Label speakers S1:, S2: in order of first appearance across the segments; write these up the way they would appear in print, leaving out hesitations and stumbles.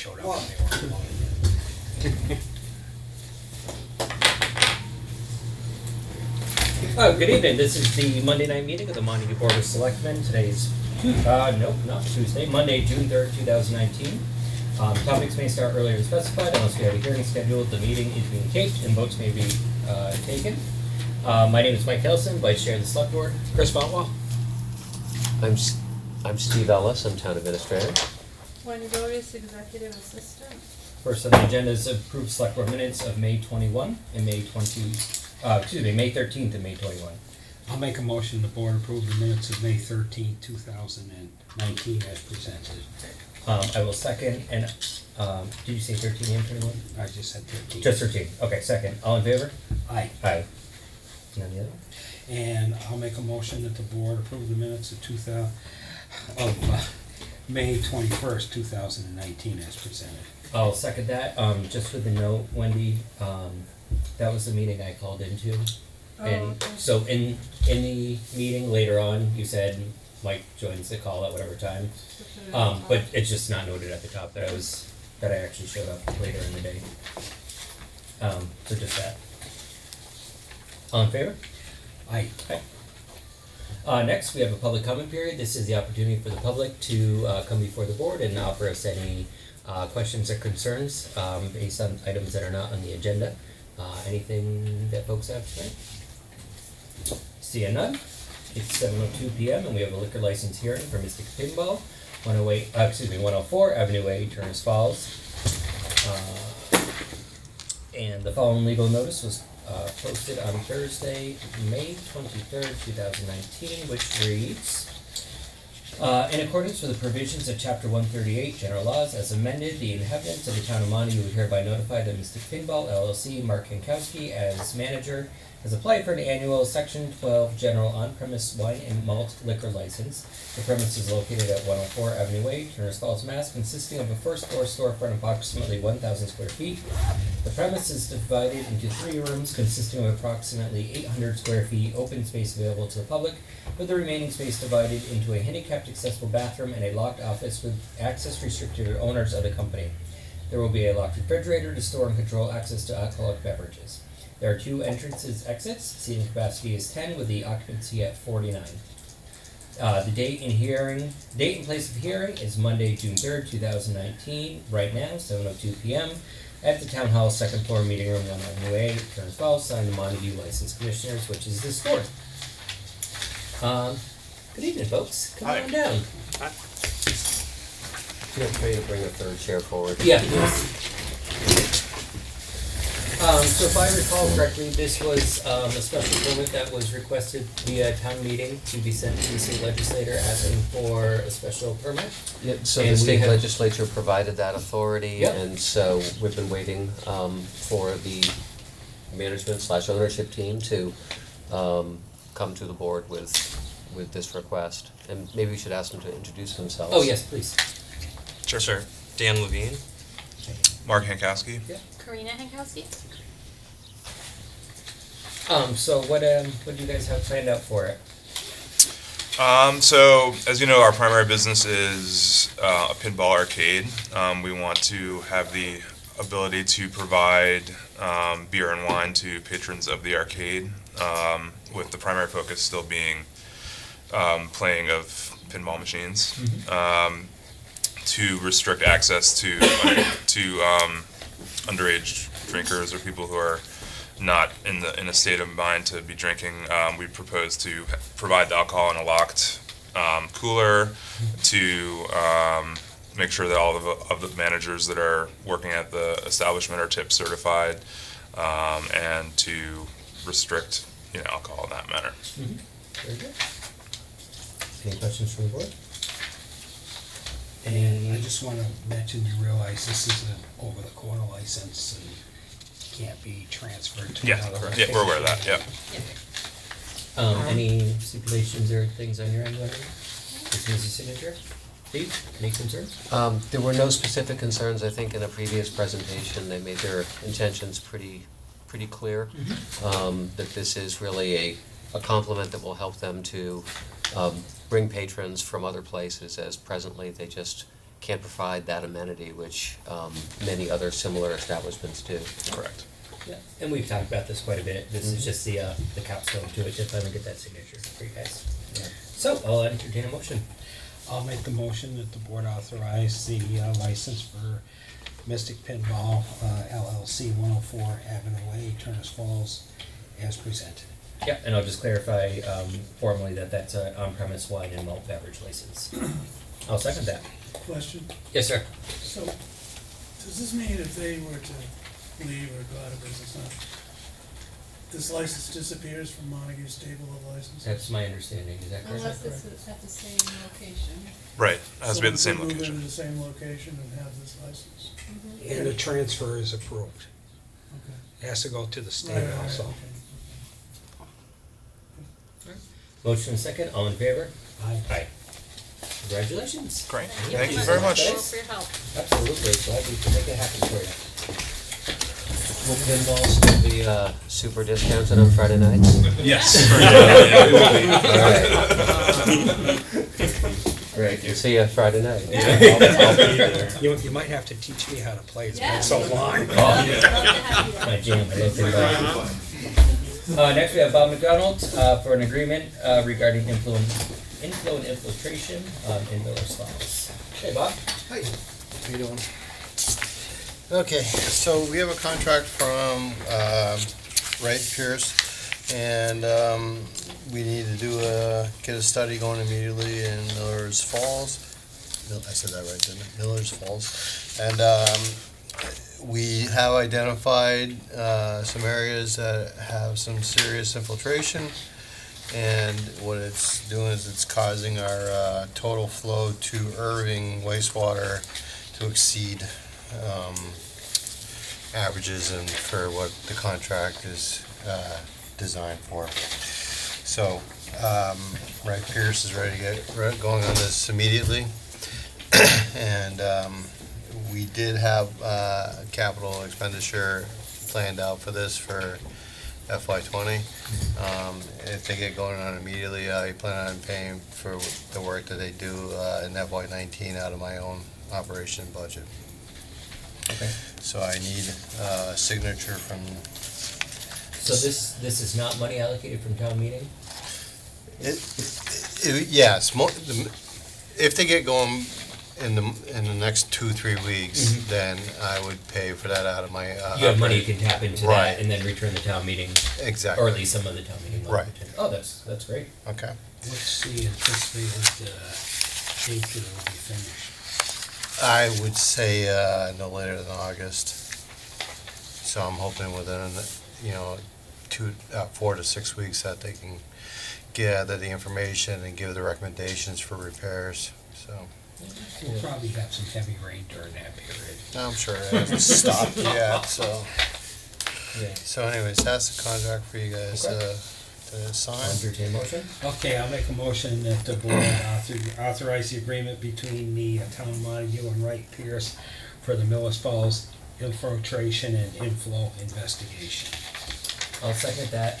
S1: showed up when they weren't voting.
S2: Oh, good evening. This is the Monday night meeting of the Montague Board of Selectmen. Today's, not Tuesday, Monday, June 3rd, 2019. Topics may start earlier than specified unless we have a hearing scheduled. The meeting is being taped and votes may be taken. My name is Mike Nelson, Vice Chair of the Select Board. Chris Bontwell.
S3: I'm Steve Ellis, I'm Town Administrator.
S4: Wendy Bogus, Executive Assistant.
S2: First on the agenda is approved Select Board minutes of May 21 and May 13th and May 21.
S1: I'll make a motion the board approve the minutes of May 13, 2019 as presented.
S2: I will second, and did you say 13 and 21?
S1: I just said 13.
S2: Just 13. Okay, second. All in favor?
S1: Aye.
S2: Aye. None the other?
S1: And I'll make a motion that the board approve the minutes of May 21st, 2019 as presented.
S2: I'll second that. Just for the note, Wendy, that was the meeting I called into. And
S4: okay.
S2: so in the meeting later on, you said Mike joins the call at whatever time. But it's just not noted at the top that I actually showed up later in the day. So just that. All in favor?
S1: Aye.
S2: Next, we have a public comment period. This is the opportunity for the public to come before the board and offer us any questions or concerns based on items that are not on the agenda. Anything that folks have tonight? Seeing none. It's 7:02 p.m. and we have a liquor license hearing for Mystic Pinball, 104 Avenue A, Turners Falls. And the following legal notice was posted on Thursday, May 23rd, 2019, which reads, in accordance with the provisions of Chapter 138, General Laws, as amended, the inhabitants of the town of Montague hereby notify that Mystic Pinball LLC, Mark Hankowski, as manager, has applied for an annual Section 12 general on-premise wine and malt liquor license. The premise is located at 104 Avenue A, Turners Falls, Mass., consisting of a first-floor storefront of approximately 1,000 square feet. The premise is divided into 3 rooms consisting of approximately 800 square feet open space available to the public, with the remaining space divided into a handicapped accessible bathroom and a locked office with access restricted to owners of the company. There will be a locked refrigerator to store and control access to alcoholic beverages. There are 2 exits. Seating capacity is 10 with the occupancy at 49. The date and place of hearing is Monday, June 3rd, 2019, right now, 7:02 p.m. at the Town Hall, 2nd floor, meeting room 1 Avenue A, Turners Falls, signed the Montague Licensed Commissioners, which is this board. Good evening, folks. Come on down.
S3: Feel free to bring a third chair forward.
S2: Yeah. So if I recall correctly, this was a special permit that was requested via town meeting to be sent to the state legislator asking for a special permit.
S3: Yeah, so
S2: And
S3: the
S2: we
S3: state
S2: have-
S3: legislature provided that authority,
S2: Yep.
S3: and so we've been waiting for the management/ownership team to come to the board with this request. And maybe we should ask them to introduce themselves.
S2: Oh, yes, please.
S5: Sure, sir. Dan Levine. Mark Hankowski.
S2: Yeah.
S4: Karina Hankowski.
S2: So what do you guys have planned out for it?
S5: So, as you know, our primary business is a pinball arcade. We want to have the ability to provide beer and wine to patrons of the arcade, with the primary focus still being playing of pinball machines. To restrict access to underage drinkers or people who are not in a state of mind to be drinking, we propose to provide the alcohol in a locked cooler to make sure that all of the managers that are working at the establishment are tip certified, and to restrict alcohol in that manner.
S2: Very good. Any questions from the board?
S1: And I just want to mention, you realize this is an over-the-corner license and can't be transferred to
S5: Yeah,
S1: another
S5: correct.
S1: location.
S5: Yeah, we're aware of that. Yeah.
S2: Any stipulations or things on your end, Larry? This is your signature. Steve, any concerns?
S3: There were no specific concerns. I think in a previous presentation, they made their intentions pretty clear. That this is really a complement that will help them to bring patrons from other places, as presently they just can't provide that amenity, which many other similar establishments do.
S5: Correct.
S2: Yeah, and we've talked about this quite a bit. This is just the capstone to it to finally get that signature for you guys.
S1: Yeah.
S2: So I'll entertain a motion.
S1: I'll make the motion that the board authorize the license for Mystic Pinball LLC, 104 Avenue A, Turners Falls, as presented.
S2: Yeah, and I'll just clarify formally that that's an on-premise wine and malt beverage license. I'll second that.
S6: Question,
S2: Yes, sir.
S6: so, does this mean if they were to leave or go out of business now, this license disappears from Montague's table of licenses?
S2: That's my understanding. Is that correct?
S4: Unless it's at the same location.
S5: Right, it has to be at the same
S6: Someone could
S5: location.
S6: move into the same location and have this license?
S1: And the transfer is approved.
S6: Okay.
S1: It has to go to the
S6: Right,
S1: state
S6: right, right,
S1: also.
S6: okay.
S2: Motion and second. All in favor?
S1: Aye.
S2: Aye. Congratulations.
S5: Great,
S4: Thank
S5: thank you very much.
S4: Thanks for your help.
S2: Absolutely. Glad we could make it happen for you.
S3: Will pinball still be super discounted on Friday nights?
S5: Yes.
S3: Great, we'll see you Friday night.
S1: You might have to teach me how to play, it's been
S4: Yeah.
S1: so long.
S4: Love to have you there.
S2: My jam. I love pinball. Next, we have Bob McDonald for an agreement regarding inflow and infiltration in Miller's Falls. Hey, Bob.
S7: Hi, how you doing? Okay, so we have a contract from Wright Pierce, and we need to get a study going immediately in Miller's Falls. I said that right, didn't I? Miller's Falls. And we have identified some areas that have some serious infiltration. And what it's doing is it's causing our total flow to Irving wastewater to exceed averages and for what the contract is designed for. So, Wright Pierce is ready to get going on this immediately. And we did have capital expenditure planned out for this for FY20. If they get going on immediately, I plan on paying for the work that they do in FY19 out of my own operation budget.
S2: Okay.
S7: So I need a signature from,
S2: So this is not money allocated from town meeting?
S7: yes, if they get going in the next 2-3 weeks,
S2: Mhm.
S7: then I would pay for that out of my.
S2: You have money you can tap into
S7: Right.
S2: that and then return the town meeting, or
S7: Exactly,
S2: at least some of the town meeting money.
S7: Right.
S2: Oh, that's great.
S7: okay.
S1: What's the anticipated date that it will be finished?
S7: I would say no later than August. So I'm hoping within, 4 to 6 weeks that they can gather the information and give the recommendations for repairs, so.
S1: We'll probably have some heavy rain during that period.
S7: I'm sure it hasn't stopped yet, so.
S2: Yeah.
S7: So anyways, that's the contract for you guys
S2: Okay.
S7: to sign.
S2: Entertain motion?
S1: Okay, I'll make a motion that the board authorize the agreement between the town of Montague and Wright Pierce for the Miller's Falls infiltration and inflow investigation.
S2: I'll second that.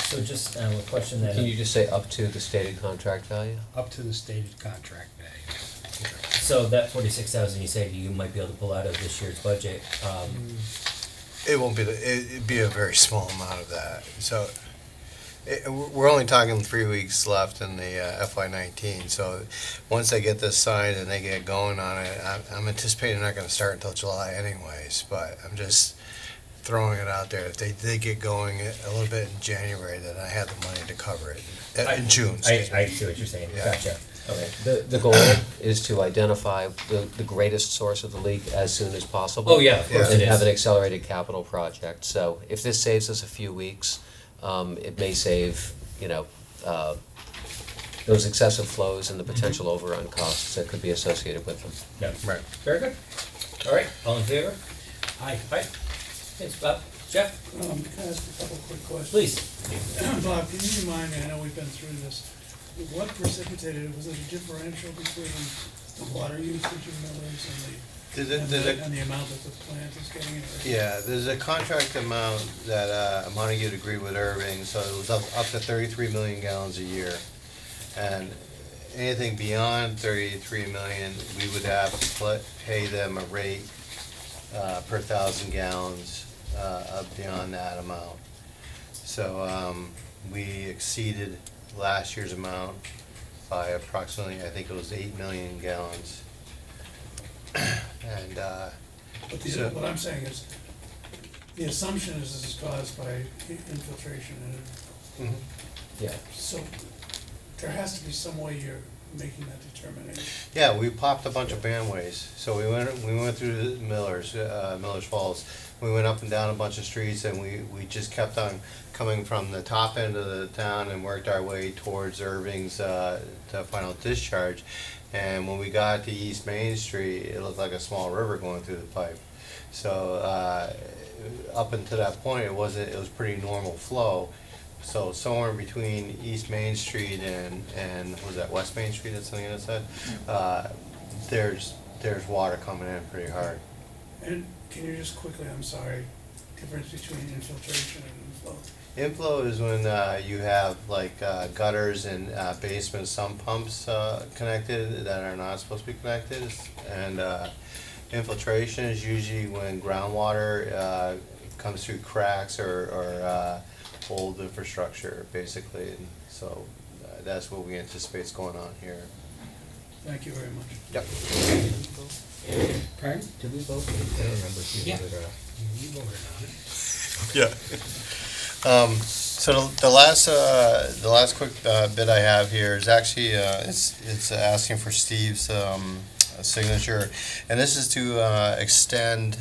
S2: So just a question that.
S3: Can you just say up to the stated contract value?
S1: Up to the stated contract value.
S2: So that 46,000 you said you might be able to pull out of this year's budget.
S7: It won't be, it'd be a very small amount of that, so. We're only talking 3 weeks left in the FY19, so once they get this signed and they get going on it, I'm anticipating they're not gonna start until July anyways, but I'm just throwing it out there. If they get going a little bit in January, then I have the money to cover it, in June, excuse me.
S2: I see what you're saying.
S7: Yeah.
S2: Gotcha. Okay.
S3: The goal is to identify the greatest source of the leak as soon as possible.
S2: Oh, yeah, of course
S7: Yeah.
S2: it
S3: And have an
S2: is.
S3: accelerated capital project. So if this saves us a few weeks, it may save, those excessive flows and the potential overrun costs that could be associated with them.
S2: Yeah.
S7: Right.
S2: Very good. All right, all in favor?
S1: Aye.
S2: Aye. Thanks, Bob. Jeff,
S6: Can I ask a couple quick questions?
S2: please.
S6: Bob, can you remind me, I know we've been through this, what precipitated, was it a differential between the water usage in Miller's and the amount that the plant is getting?
S7: Yeah, there's a contract amount that Montague agreed with Irving, so it was up to 33 million gallons a year. And anything beyond 33 million, we would have to pay them a rate per 1,000 gallons up beyond that amount. So we exceeded last year's amount by approximately, I think it was 8 million gallons. And
S6: But
S7: So-
S6: what I'm saying is, the assumption is this is caused by infiltration, and
S2: Yeah.
S6: so there has to be some way you're making that determination.
S7: yeah, we popped a bunch of bandways. So we went through the Millers Falls. We went up and down a bunch of streets, and we just kept on coming from the top end of the town and worked our way towards Irving's to final discharge. And when we got to East Main Street, it looked like a small river going through the pipe. So up until that point, it was pretty normal flow. So somewhere between East Main Street and was that West Main Street? That's something I said. There's water coming in pretty hard.
S6: And can you just quickly, I'm sorry, difference between infiltration and inflow?
S7: Inflow is when you have like gutters and basement sump pumps connected that are not supposed to be connected, and infiltration is usually when groundwater comes through cracks or old infrastructure, basically. And so that's what we anticipate is going on here.
S6: Thank you very much.
S7: Yep.
S1: Pardon?
S2: Did we vote? I don't remember if we
S1: Yeah.
S2: voted or not.
S1: You voted on it.
S5: Yeah.
S7: So the last quick bit I have here is actually it's asking for Steve's signature, and this is to extend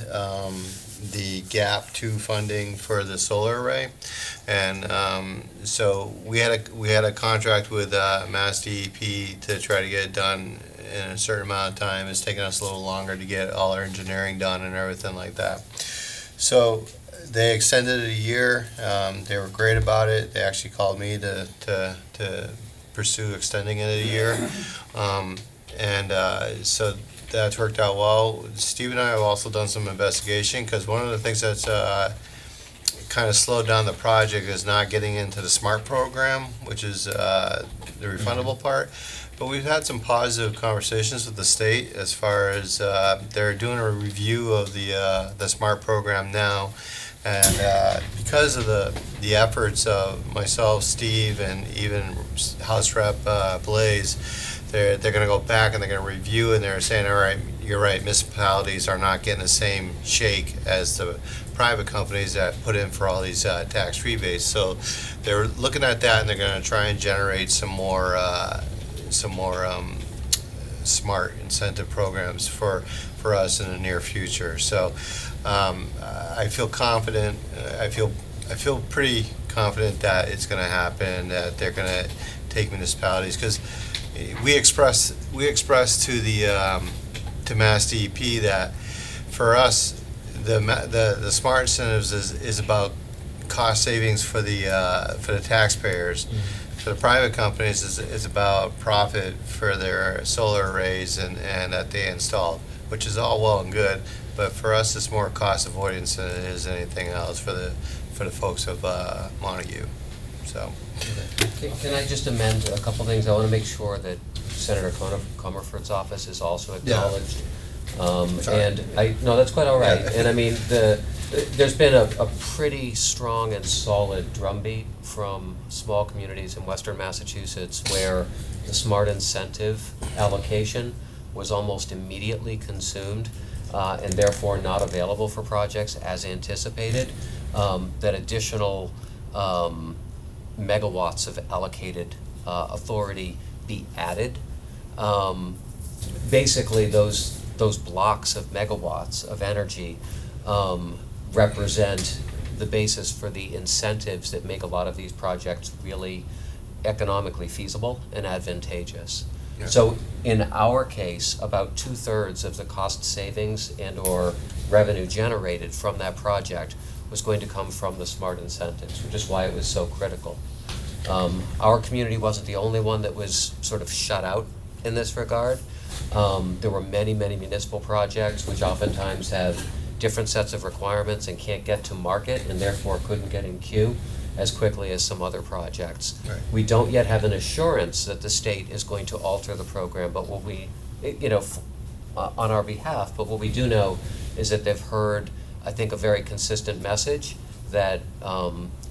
S7: the GAP 2 funding for the solar array. And so we had a contract with Mass DEP to try to get it done in a certain amount of time. It's taken us a little longer to get all our engineering done and everything like that. So they extended it a year. They were great about it. They actually called me to pursue extending it a year. So that's worked out well. Steve and I have also done some investigation, because one of the things that's kind of slowed down the project is not getting into the SMART program, which is the refundable part. But we've had some positive conversations with the state as far as they're doing a review of the SMART program now. And because of the efforts of myself, Steve, and even House Rep Blaze, they're going to go back and they're going to review, and they're saying, all right, you're right, municipalities are not getting the same shake as the private companies that put in for all these tax rebates. So they're looking at that, and they're going to try and generate some more smart incentive programs for us in the near future. So I feel confident. I feel pretty confident that it's going to happen. That they're going to take municipalities, because we expressed to the to Mass DEP that for us the smart incentives is about cost savings for the taxpayers. For the private companies is about profit for their solar arrays and that they installed, which is all well and good. But for us, it's more cost avoidance than it is anything else for the folks of Montague. So.
S3: Can I just amend a couple things? I want to make sure that Senator Comerford's office is also acknowledged.
S7: Sorry.
S3: No, that's quite all right.
S7: Yeah.
S3: And I mean, there's been a pretty strong and solid drumbeat from small communities in western Massachusetts where the smart incentive allocation was almost immediately consumed and therefore not available for projects as anticipated. That additional megawatts of allocated authority be added. Basically, those blocks of megawatts of energy represent the basis for the incentives that make a lot of these projects really economically feasible and advantageous.
S7: Yeah.
S3: So in our case, about 2/3 of the cost savings and or revenue generated from that project was going to come from the smart incentives, which is why it was so critical. Our community wasn't the only one that was sort of shut out in this regard. There were many, many municipal projects which oftentimes have different sets of requirements and can't get to market and therefore couldn't get in queue. as quickly as some other projects.
S7: Right.
S3: We don't yet have an assurance that the state is going to alter the program, but what we, on our behalf, but what we do know is that they've heard, I think, a very consistent message that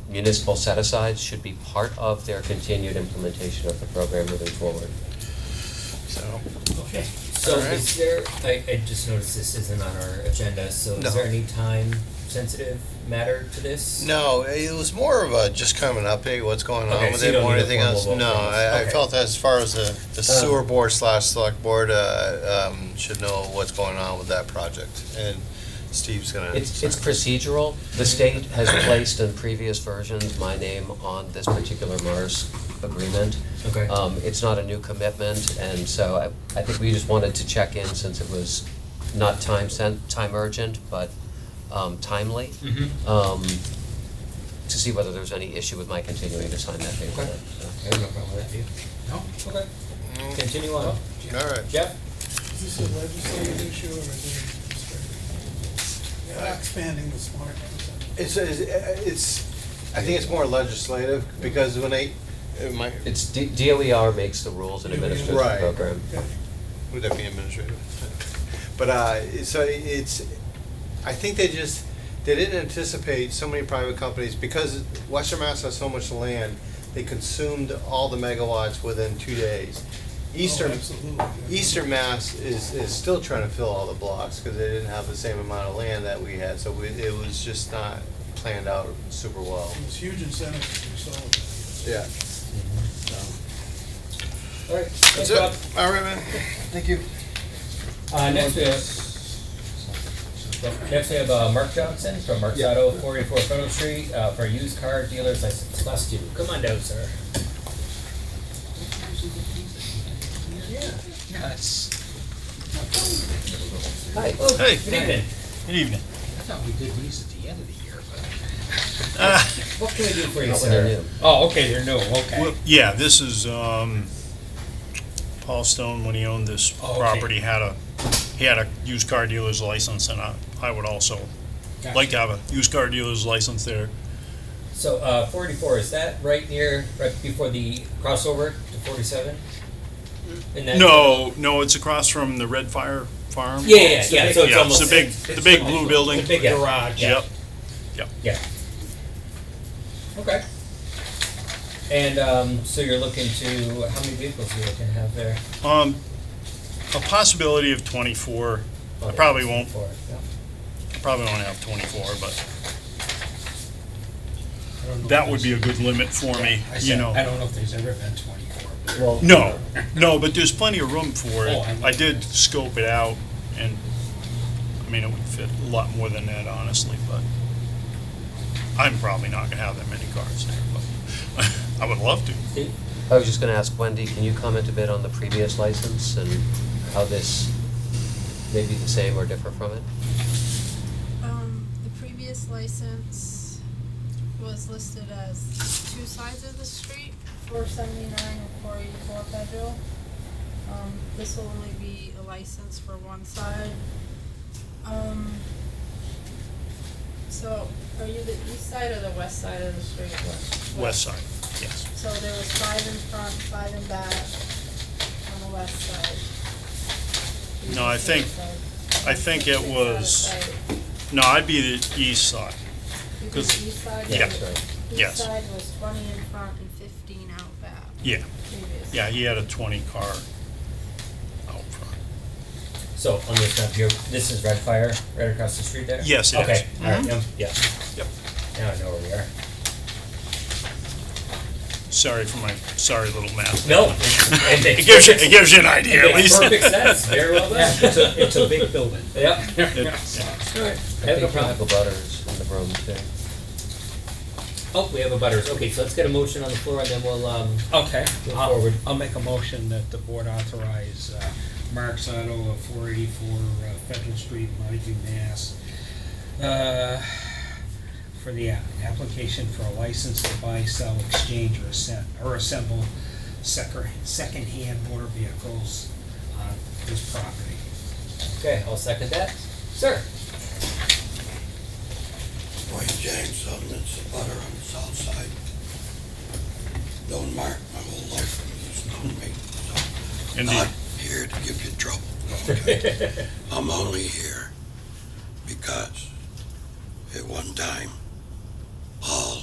S3: municipal set-asides should be part of their continued implementation of the program moving forward.
S7: So,
S2: Okay. So
S7: Alright.
S2: is there, I just noticed this isn't on our agenda, so
S7: No.
S2: is there any time-sensitive matter to this?
S7: no, it was more of a, just kind of an update, what's going on
S2: Okay,
S7: with
S2: so you
S7: it,
S2: don't
S7: more
S2: need a
S7: anything else.
S2: formal
S7: No,
S2: vote for this.
S7: I
S2: Okay.
S7: felt as far as the sewer board / select board, should know what's going on with that project, and Steve's gonna.
S3: It's procedural. The state has placed in previous versions my name on this particular Mars agreement.
S2: Okay.
S3: It's not a new commitment, and so I think we just wanted to check in since it was not time urgent, but timely, to see whether there was any issue with my continuing to sign that paper.
S2: Okay. I have no problem with that, do you? No? Okay. Continue on.
S7: All right.
S2: Jeff?
S6: Is this a legislative issue or is it expanding the smart?
S7: It's, I think it's more legislative, because when they,
S3: It's DOER makes the rules and administers the
S7: Right.
S3: program.
S7: would that be administrative? But, so it's, I think they didn't anticipate so many private companies, because Western Mass has so much land, they consumed all the megawatts within 2 days. Eastern Mass is still trying to fill all the blocks, because they didn't have the same amount of land that we had, so it was just not planned out super well.
S6: It was huge incentive to do solar.
S7: Yeah.
S2: All right.
S7: That's
S2: Thanks, Bob.
S7: it. All right, man. Thank you.
S2: Next we have Mark Johnson from Mark's Auto, 484 Federal Street, for used car dealer's license, class 2. Come on down, sir.
S1: Yes.
S3: Hi.
S2: Oh,
S8: Hey.
S2: good evening.
S8: Good evening.
S1: I thought we did these at the end of the year, but.
S2: What can we do for you,
S3: Not when they're
S2: sir?
S3: new.
S1: Oh, okay, they're new, okay.
S8: Well, yeah, this is, Paul Stone, when he owned this
S1: Oh, okay.
S8: property, he had a used car dealer's license, and I would also like to have a used car dealer's license there.
S2: So, 484, is that right before the crossover to 47? In that-
S8: No, it's across from the Red Fire Farm.
S2: Yeah, so it's
S8: Yeah,
S2: almost.
S8: it's the big blue building.
S2: The big
S1: Garage.
S2: Yeah.
S8: Yep.
S2: Yeah. Okay. And, so you're looking to, how many vehicles are you looking to have there?
S8: A possibility of 24. I probably won't
S2: For it, yeah.
S8: have 24, but
S1: I don't know
S8: that
S1: if
S8: would be a good limit for me,
S1: I
S8: you
S1: said,
S8: know.
S1: I don't know if there's ever been 24. but-
S2: Well,
S8: No, but there's plenty of room for it.
S1: Oh, I know.
S8: I did scope it out, and, I mean, it would fit a lot more than that, honestly, but I'm probably not gonna have that many cars there, but I would love to.
S2: Steve?
S3: I was just gonna ask Wendy, can you comment a bit on the previous license and how this may be the same or differ from it?
S4: The previous license was listed as 2 sides of the street, 479 and 484 Federal. This will only be a license for one side. So, are you the east side or the west side of the street?
S8: West side, yes.
S4: So there was 5 in front, 5 in back on the west side.
S8: No, I think it was, no, I'd be the east side.
S4: You did
S8: 'cause-
S4: the east side?
S8: yeah.
S3: That's right.
S8: Yes.
S4: East side was 20 in front and 15 out back
S8: Yeah,
S4: previously.
S8: yeah, he had a 20 car out front.
S2: So on this map here, this is Red Fire, right across the street there?
S8: Yes, it is.
S2: Okay, alright,
S8: Mhm.
S2: yeah.
S8: Yep.
S2: Now I know where we are.
S8: Sorry for my sorry little math.
S2: No.
S8: It gives you an idea at least.
S2: Perfect sense, very well done.
S1: It's a big building.
S2: Yep.
S8: It-
S3: I
S2: Have no
S3: think you
S2: problem.
S3: have a butters in the room too.
S2: Oh, we have a butters. Okay, so let's get a motion on the floor and then we'll,
S1: Okay,
S2: Move forward.
S1: I'll make a motion that the board authorize Mark's Auto of 484 Federal Street, Montague, Mass. For the application for a license to buy, sell, exchange, or assemble second-hand motor vehicles on this property.
S2: okay, I'll second that. Sir?
S7: Boy,
S9: James Sutton's the butter on the south side. Known Mark my whole life, he's known me, so
S8: Indeed.
S9: not here to give you trouble. Okay? I'm only here because at one time, Paul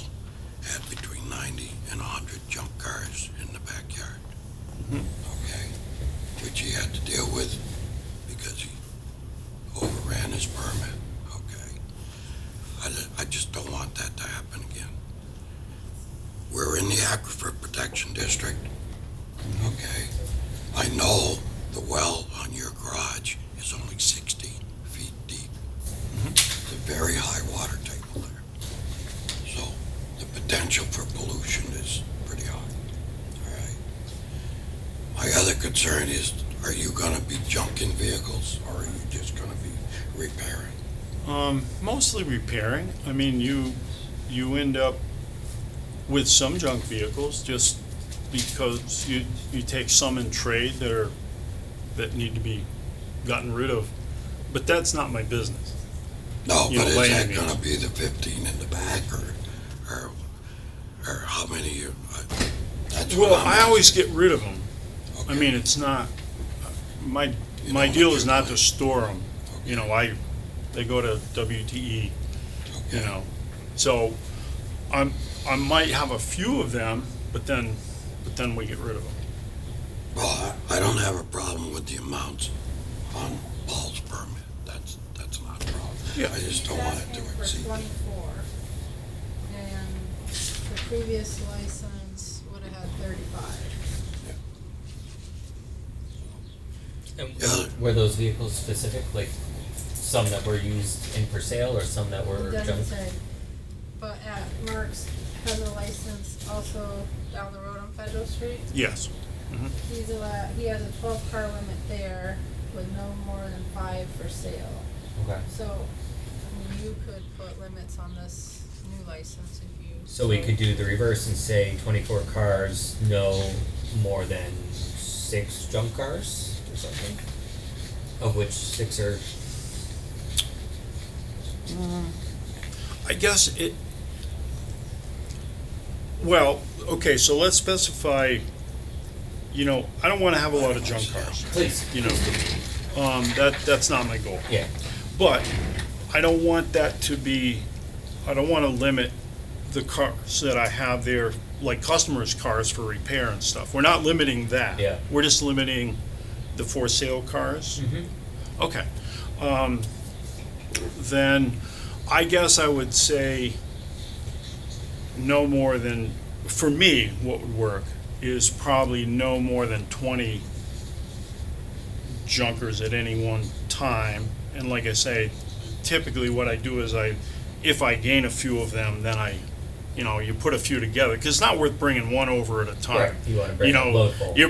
S9: had between 90 and 100 junk cars in the backyard. Okay? Which he had to deal with because he overran his permit. Okay? I just don't want that to happen again. We're in the Aquifer Protection District. Okay? I know the well on your garage is only 60 feet deep. It's a very high water table there. So the potential for pollution is pretty high. All right? My other concern is, are you gonna be junking vehicles or are you just gonna be repairing?
S8: Mostly repairing. I mean, you end up with some junk vehicles just because you take some in trade that need to be gotten rid of. But that's not my business.
S9: No,
S8: You
S9: but
S8: know,
S9: is
S8: by
S9: that
S8: any
S9: gonna
S8: means.
S9: be the 15 in the back or how many you, that's what
S8: Well,
S9: I'm
S8: I always
S9: asking.
S8: get rid of them. I
S9: Okay.
S8: mean, it's not, my
S9: You
S8: my
S9: know
S8: deal
S9: what
S8: is
S9: you're
S8: not to
S9: doing.
S8: store them. You know, they go to WTE, you know. So I might have a few of them, but then we get rid of them.
S9: Well, I don't have a problem with the amounts on Paul's permit. That's not a problem.
S8: Yeah.
S9: I just don't
S4: He's
S9: want it
S4: asking
S9: to
S4: for
S9: exceed.
S4: 24, and the previous license would have had 35.
S2: And
S9: Yeah.
S2: were those vehicles specific, like some that were used in for sale or some that were
S4: It
S2: junk?
S4: doesn't say, but at Mark's has a license also down the road on Federal Street.
S8: Yes.
S4: He has a 12-car limit there with no more than 5 for sale.
S2: Okay.
S4: So, I mean, you could put limits on this new license if you.
S2: So we could do the reverse and say 24 cars, no more than 6 junk cars or something? Of which 6 are,
S8: I guess well, okay, so let's specify, you know, I don't want to have a lot of junk cars,
S2: please,
S8: you know. That's not my goal.
S2: yeah,
S8: But I don't want that to be, I don't want to limit the cars that I have there, like customers' cars for repair and stuff. We're not limiting that.
S2: Yeah.
S8: We're just limiting the for sale cars. Okay. Then I guess I would say no more than, for me, what would work is probably no more than 20 junkers at any one time. And like I say, typically what I do is if I gain a few of them, then you put a few together, because it's not worth bringing one over at a time.
S2: right, you wanna bring
S8: You
S2: a
S8: know,
S2: load full.
S8: you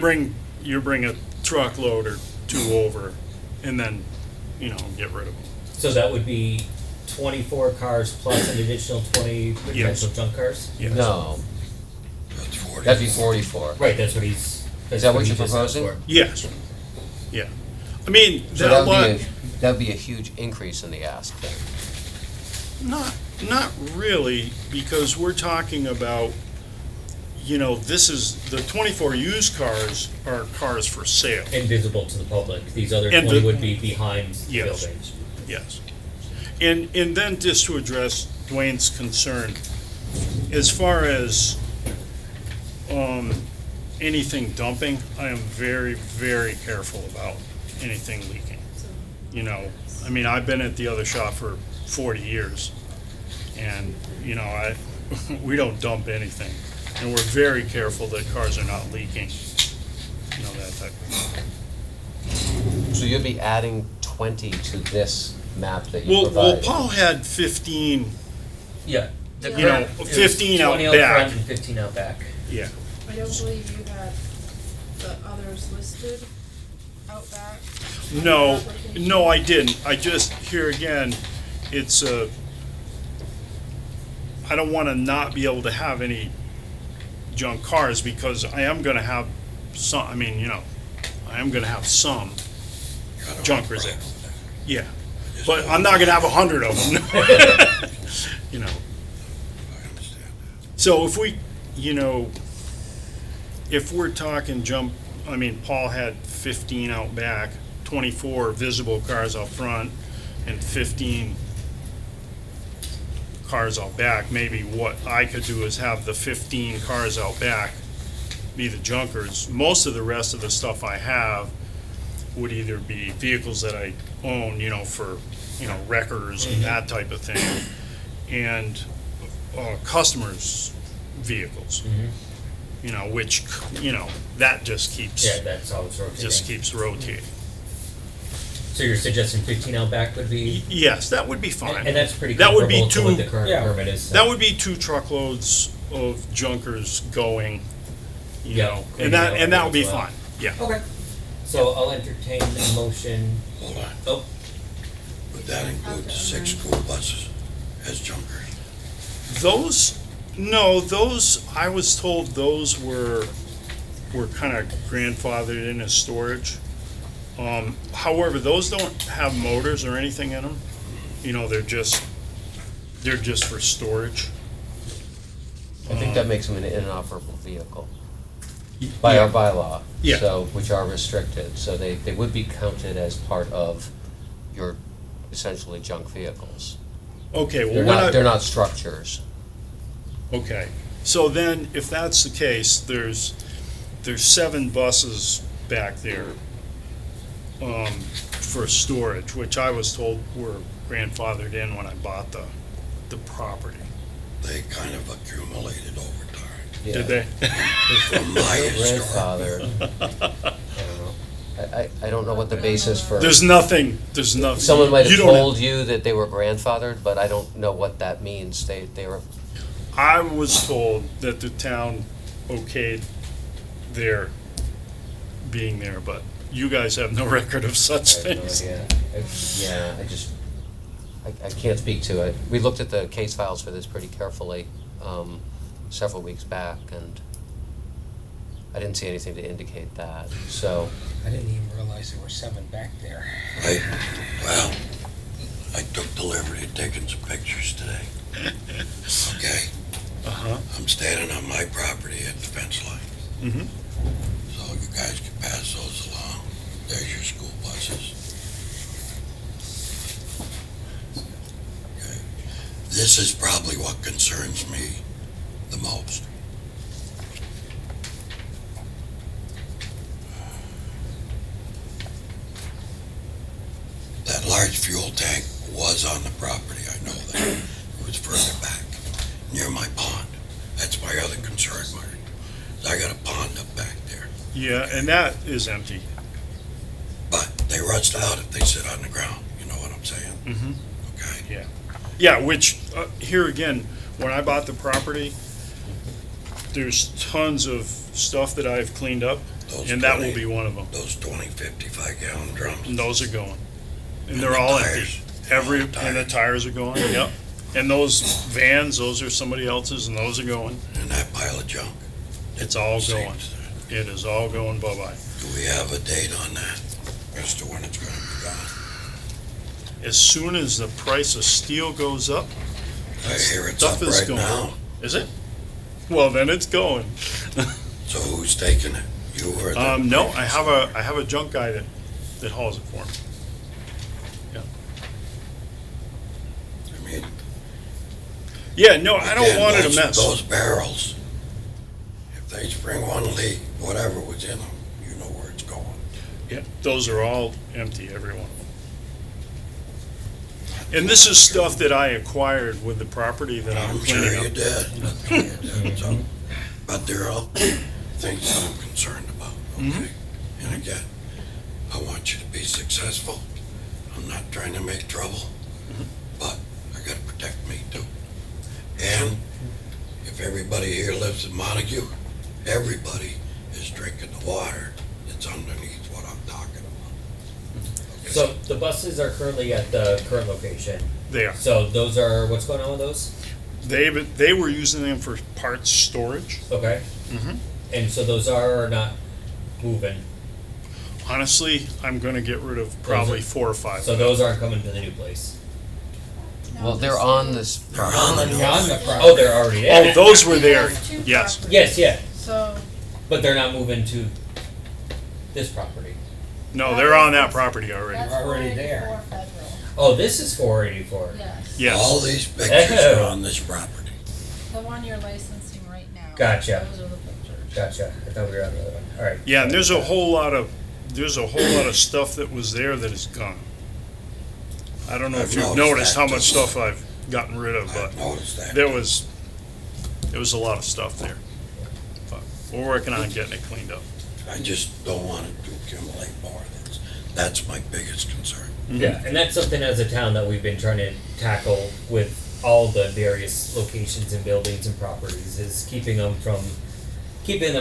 S8: bring a truckload or 2 over, and then, get rid of them.
S2: So that would be 24 cars plus an additional 20
S8: Yes.
S2: potential junk cars?
S8: Yes.
S3: No,
S9: That's 40.
S3: that'd be 44.
S2: Right, that's what
S3: Is that what
S2: he
S3: you're
S2: just asked
S3: proposing?
S2: for.
S8: Yes. Yeah. I mean,
S3: So
S8: that
S3: that'd be a huge increase in the ask then.
S8: Not really, because we're talking about, this is, the 24 used cars are cars for sale.
S2: Invisible to the public, these other
S8: And
S2: 20
S8: the-
S2: would be behind the
S8: Yes.
S2: buildings.
S8: Yes. And then just to address Dwayne's concern, as far as anything dumping, I am very, very careful about anything leaking. I mean, I've been at the other shop for 40 years, and, we don't dump anything. And we're very careful that cars are not leaking, that type of thing.
S3: So you'd be adding 20 to this map that you
S8: Well,
S3: provided?
S8: Paul had 15,
S2: Yeah. The
S4: You
S2: current
S8: know,
S2: is
S8: 15 out
S2: 20 out
S8: back.
S2: front and 15 out back.
S8: yeah.
S4: I don't believe you had the others listed out back.
S8: No,
S4: Application.
S8: no, I didn't. I just, here again, it's I don't want to not be able to have any junk cars, because I am going to have some, I am going to have some
S9: I don't have a
S8: junkers there.
S9: problem with that.
S8: Yeah.
S9: I just
S8: But
S9: don't
S8: I'm not
S9: want
S8: going to have 100 of them. So if we, you know, if we're talking Paul had 15 out back, 24 visible cars out front, and 15 cars out back. Maybe what I could do is have the 15 cars out back be the junkers. Most of the rest of the stuff I have would either be vehicles that I own, you know, for, you know, wreckers and that type of thing, and customers' vehicles. You know, which, you know, that just keeps,
S2: Yeah, that's how it's rotating.
S8: just keeps rotating.
S2: So you're suggesting 15 out back would be,
S8: Yes, that would be fine.
S2: and that's pretty
S8: That would be
S2: comparable to what
S8: two-
S2: the current
S1: Yeah.
S2: permit is. So.
S8: That would be 2 truckloads of junkers going, you
S2: Yeah,
S8: know,
S2: maybe
S8: and that
S2: that
S8: would be
S2: as well.
S8: fine, yeah.
S2: Okay. So I'll entertain a motion.
S9: Hold on.
S2: Oh,
S9: Would that include the 6 school buses as junkers?
S8: Those, I was told those were kind of grandfathered in as storage. However, those don't have motors or anything in them. You know, they're just for storage.
S3: I think that makes them an inoperable vehicle by our bylaw.
S8: Yeah.
S3: So, which are restricted, so they would be counted as part of your essentially junk vehicles.
S8: Okay, well,
S3: They're not structures.
S8: Okay, so then, if that's the case, there's 7 buses back there for storage, which I was told were grandfathered in when I bought the property.
S9: They kind of accumulated over time.
S8: Did they?
S9: From my historic,
S3: Grandfather. I don't know. I don't know what the basis for.
S8: There's nothing.
S3: Someone might
S8: you
S3: have
S8: don't
S3: told you that they were grandfathered, but I don't know what that means. They were.
S8: I was told that the town okayed their being there, but you guys have no record of such
S3: I have no
S8: things.
S3: idea. I can't speak to it. We looked at the case files for this pretty carefully several weeks back, and I didn't see anything to indicate that. So
S1: I didn't even realize there were 7 back there.
S9: I took the liberty of taking some pictures today. Okay?
S8: Uh-huh.
S9: I'm standing on my property at the fence line.
S8: Mm-hmm.
S9: So you guys can pass those along. There's your school buses. Okay. This is probably what concerns me the most. That large fuel tank was on the property, I know that. It was further back, near my pond. That's my other concern, Marty. I got a pond up back there.
S8: Yeah, and that is empty.
S9: But they rust out if they sit on the ground, you know what I'm saying?
S8: Mm-hmm.
S9: Okay?
S8: Yeah, which, here again, when I bought the property, there's tons of stuff that I've cleaned up,
S9: Those
S8: and that
S9: 20
S8: will be one of them.
S9: Those 20, 55-gallon drums.
S8: And those are going. And
S9: And
S8: they're
S9: the
S8: all
S9: tires.
S8: empty.
S9: And the
S8: And the tires are going, yep. And those vans, those are somebody else's, and those are going.
S9: And that pile of junk.
S8: It's all going.
S9: Seems to-
S8: It is all going bye-bye.
S9: Do we have a date on that as to when it's gonna be gone?
S8: As soon as the price of steel goes up,
S9: I hear it's
S8: stuff
S9: up
S8: is
S9: right
S8: going.
S9: now.
S8: Is it? Well, then it's going.
S9: So who's taking it? You or the?
S8: No, I have a junk guy that hauls it for me.
S9: I mean,
S8: Yeah, no, I don't
S9: again,
S8: want it a
S9: those-
S8: mess.
S9: Those barrels, if they spring one leak, whatever was in them, you know where it's going.
S8: Yeah, those are all empty, every one of them. And this is stuff that I acquired with the property that I'm
S9: I'm sure
S8: cleaning
S9: you
S8: up.
S9: did. I'm sure you did. So, but there are all things that I'm concerned about, okay? And again, I want you to be successful. I'm not trying to make trouble, but I gotta protect me too. And if everybody here lives in Montague, everybody is drinking the water that's underneath what I'm talking about. Okay,
S2: so the buses are currently at the current location.
S8: They are.
S2: So those are, what's going on with those?
S8: They were using them for parts storage.
S2: Okay.
S8: Mhm.
S2: And so those are not moving.
S8: Honestly, I'm gonna get rid of probably 4 or 5.
S2: So those aren't coming to the new place.
S4: No,
S3: Well, they're
S4: this
S3: on
S4: is-
S3: this
S9: They're on
S3: property.
S9: the
S1: On the
S9: north.
S1: property.
S2: Oh, they're already there.
S8: Oh, those were there,
S4: There's two
S8: yes.
S4: properties.
S2: Yes, yeah,
S4: So.
S2: but they're not moving to this property.
S8: No, they're on that property already.
S4: That's
S1: already there.
S4: 484 Federal,
S2: Oh, this is 484.
S4: yes.
S8: Yes.
S9: All these pictures are on this property.
S4: The one you're licensing right now.
S2: Gotcha.
S4: Those are the pictures.
S2: Gotcha. I thought we were on the other one. All right.
S8: Yeah, and there's a whole lot of stuff that was there that is gone. I don't know if
S9: I've
S8: you've
S9: noticed
S8: noticed
S9: that
S8: how much
S9: too.
S8: stuff I've gotten rid of, but
S9: I've noticed that.
S8: there was a lot of stuff there. But we're working on getting it cleaned up.
S9: I just don't want it to accumulate more. That's my biggest concern.
S2: Yeah, and that's something as a town that we've been trying to tackle with all the various locations and buildings and properties, is keeping them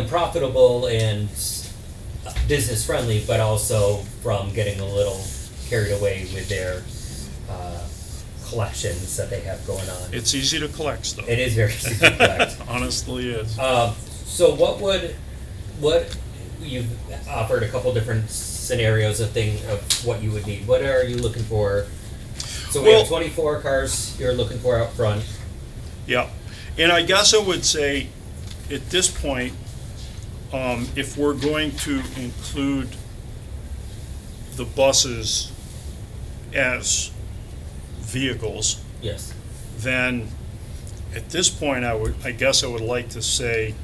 S2: profitable and business friendly, but also from getting a little carried away with their collections that they have going on.
S8: It's easy to collect stuff.
S2: It is very easy to collect.
S8: Honestly, is.
S2: So what you've offered a couple different scenarios of what you would need. What are you looking for? So we
S8: Well-
S2: have 24 cars you're looking for out front.
S8: Yeah, and I guess I would say, at this point, if we're going to include the buses as vehicles,
S2: Yes.
S8: then at this point, I guess I would like to say,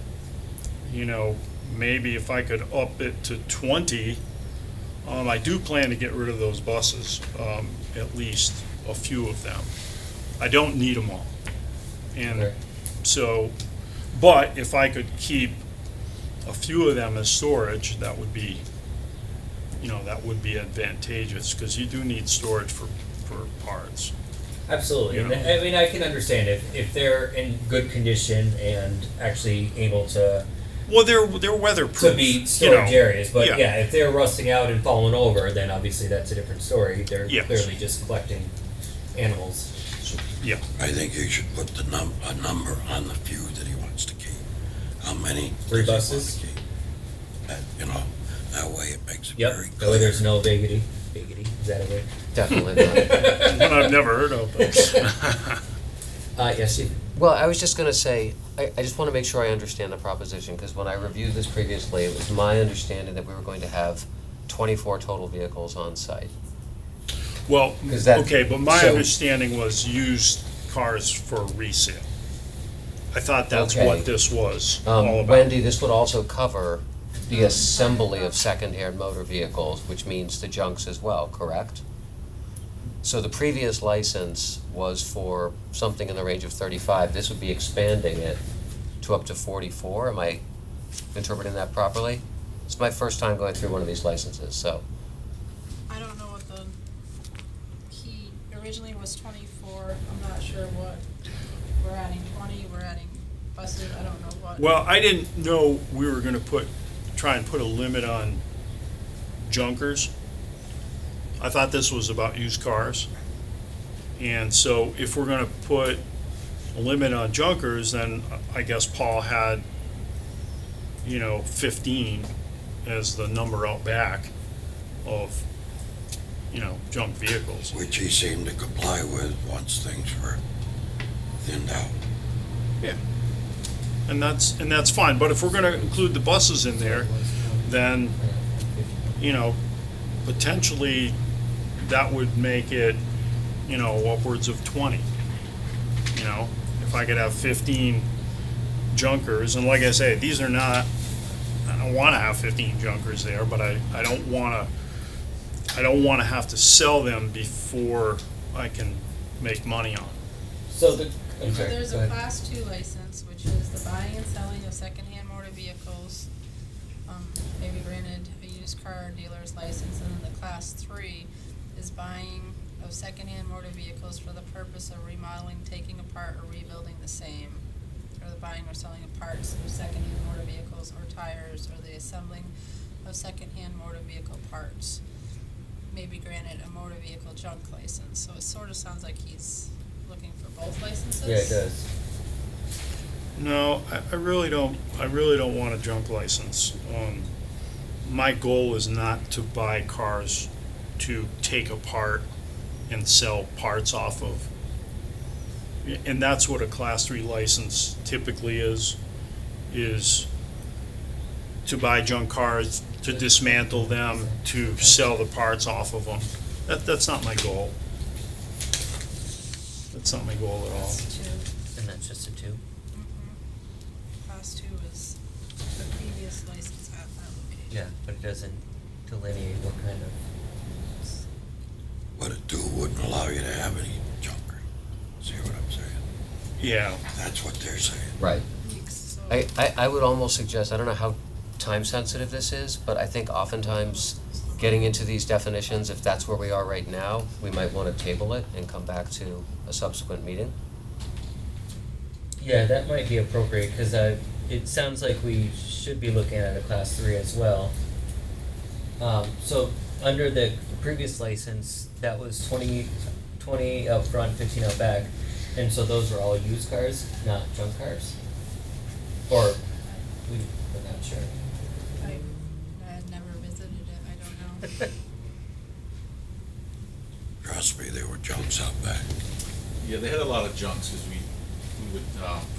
S8: maybe if I could up it to 20. I do plan to get rid of those buses, at least a few of them. I don't need them all. And
S2: Okay.
S8: so, but if I could keep a few of them as storage, that would be advantageous, because you do need storage for parts.
S2: Absolutely.
S8: You
S2: And
S8: know.
S2: I mean, I can understand if they're in good condition and actually able to
S8: Well, they're weatherproof.
S2: be storage areas, but
S8: yeah.
S2: yeah, if they're rusting out and falling over, then obviously that's a different story. They're
S8: Yes.
S2: clearly just collecting animals.
S8: Yeah,
S9: I think you should put a number on the few that he wants to keep. How many?
S2: 3
S9: does he want
S2: buses?
S9: to keep? That way it makes it
S2: Yep.
S9: very
S2: That way
S9: clear.
S2: there's no vagity. Vagity? Is that a word?
S3: Definitely not.
S8: one I've never heard of. But
S2: Yes, Steve.
S3: Well, I was just gonna say, I just wanna make sure I understand the proposition, because when I reviewed this previously, it was my understanding that we were going to have 24 total vehicles on site.
S8: well,
S3: 'Cause that-
S8: okay, but my
S3: so-
S8: understanding was used cars for resale. I thought that's
S3: Okay.
S8: what this was all about.
S3: Wendy, this would also cover the assembly of second-hand motor vehicles, which means the junks as well, correct? So the previous license was for something in the range of 35. This would be expanding it to up to 44. Am I interpreting that properly? It's my first time going through one of these licenses, so.
S4: I don't know what he originally was 24, I'm not sure what, we're adding 20, we're adding buses, I don't know what.
S8: Well, I didn't know we were gonna try and put a limit on junkers. I thought this was about used cars. And so if we're gonna put a limit on junkers, then I guess Paul had, 15 as the number out back of, junk vehicles.
S9: Which he seemed to comply with once things were thinned out.
S8: And that's fine, but if we're gonna include the buses in there, then, potentially that would make it, upwards of 20. If I could have 15 junkers, and like I say, these are not, I don't wanna have 15 junkers there, but I don't wanna have to sell them before I can make money on.
S2: So the, I'm
S4: So
S2: sorry,
S4: there's
S2: go
S4: a
S2: ahead.
S4: Class 2 license, which is the buying and selling of secondhand motor vehicles, maybe granted a used car dealer's license, and then the Class 3 is buying of secondhand motor vehicles for the purpose of remodeling, taking apart, or rebuilding the same, or the buying or selling of parts of secondhand motor vehicles or tires, or the assembling of secondhand motor vehicle parts. May be granted a motor vehicle junk license, so it sort of sounds like he's looking for both licenses.
S2: Yeah, it does.
S8: No, I really don't want a junk license. My goal is not to buy cars to take apart and sell parts off of. and that's what a class 3 license typically is to buy junk cars, to dismantle them, to sell the parts off of them. That's not my goal. That's not my goal at all.
S4: Class two.
S2: And that's just a 2?
S4: Class two is the previous license at that location.
S2: Yeah, but it doesn't delineate what kind of.
S9: But a 2 wouldn't allow you to have any junk. See what I'm saying?
S8: Yeah,
S9: That's what they're saying.
S3: Right.
S4: So
S3: I would almost suggest, I don't know how time sensitive this is, but I think oftentimes getting into these definitions, if that's where we are right now, we might wanna table it and come back to a subsequent meeting.
S2: Yeah, that might be appropriate, because it sounds like we should be looking at a class 3 as well. So, under the previous license, that was 20 out front, 15 out back, and so those were all used cars, not junk cars? Or, we're not sure.
S4: I had never visited it, I don't know.
S9: Trust me, there were junks out back.
S10: Yeah, they had a lot of junks, because we would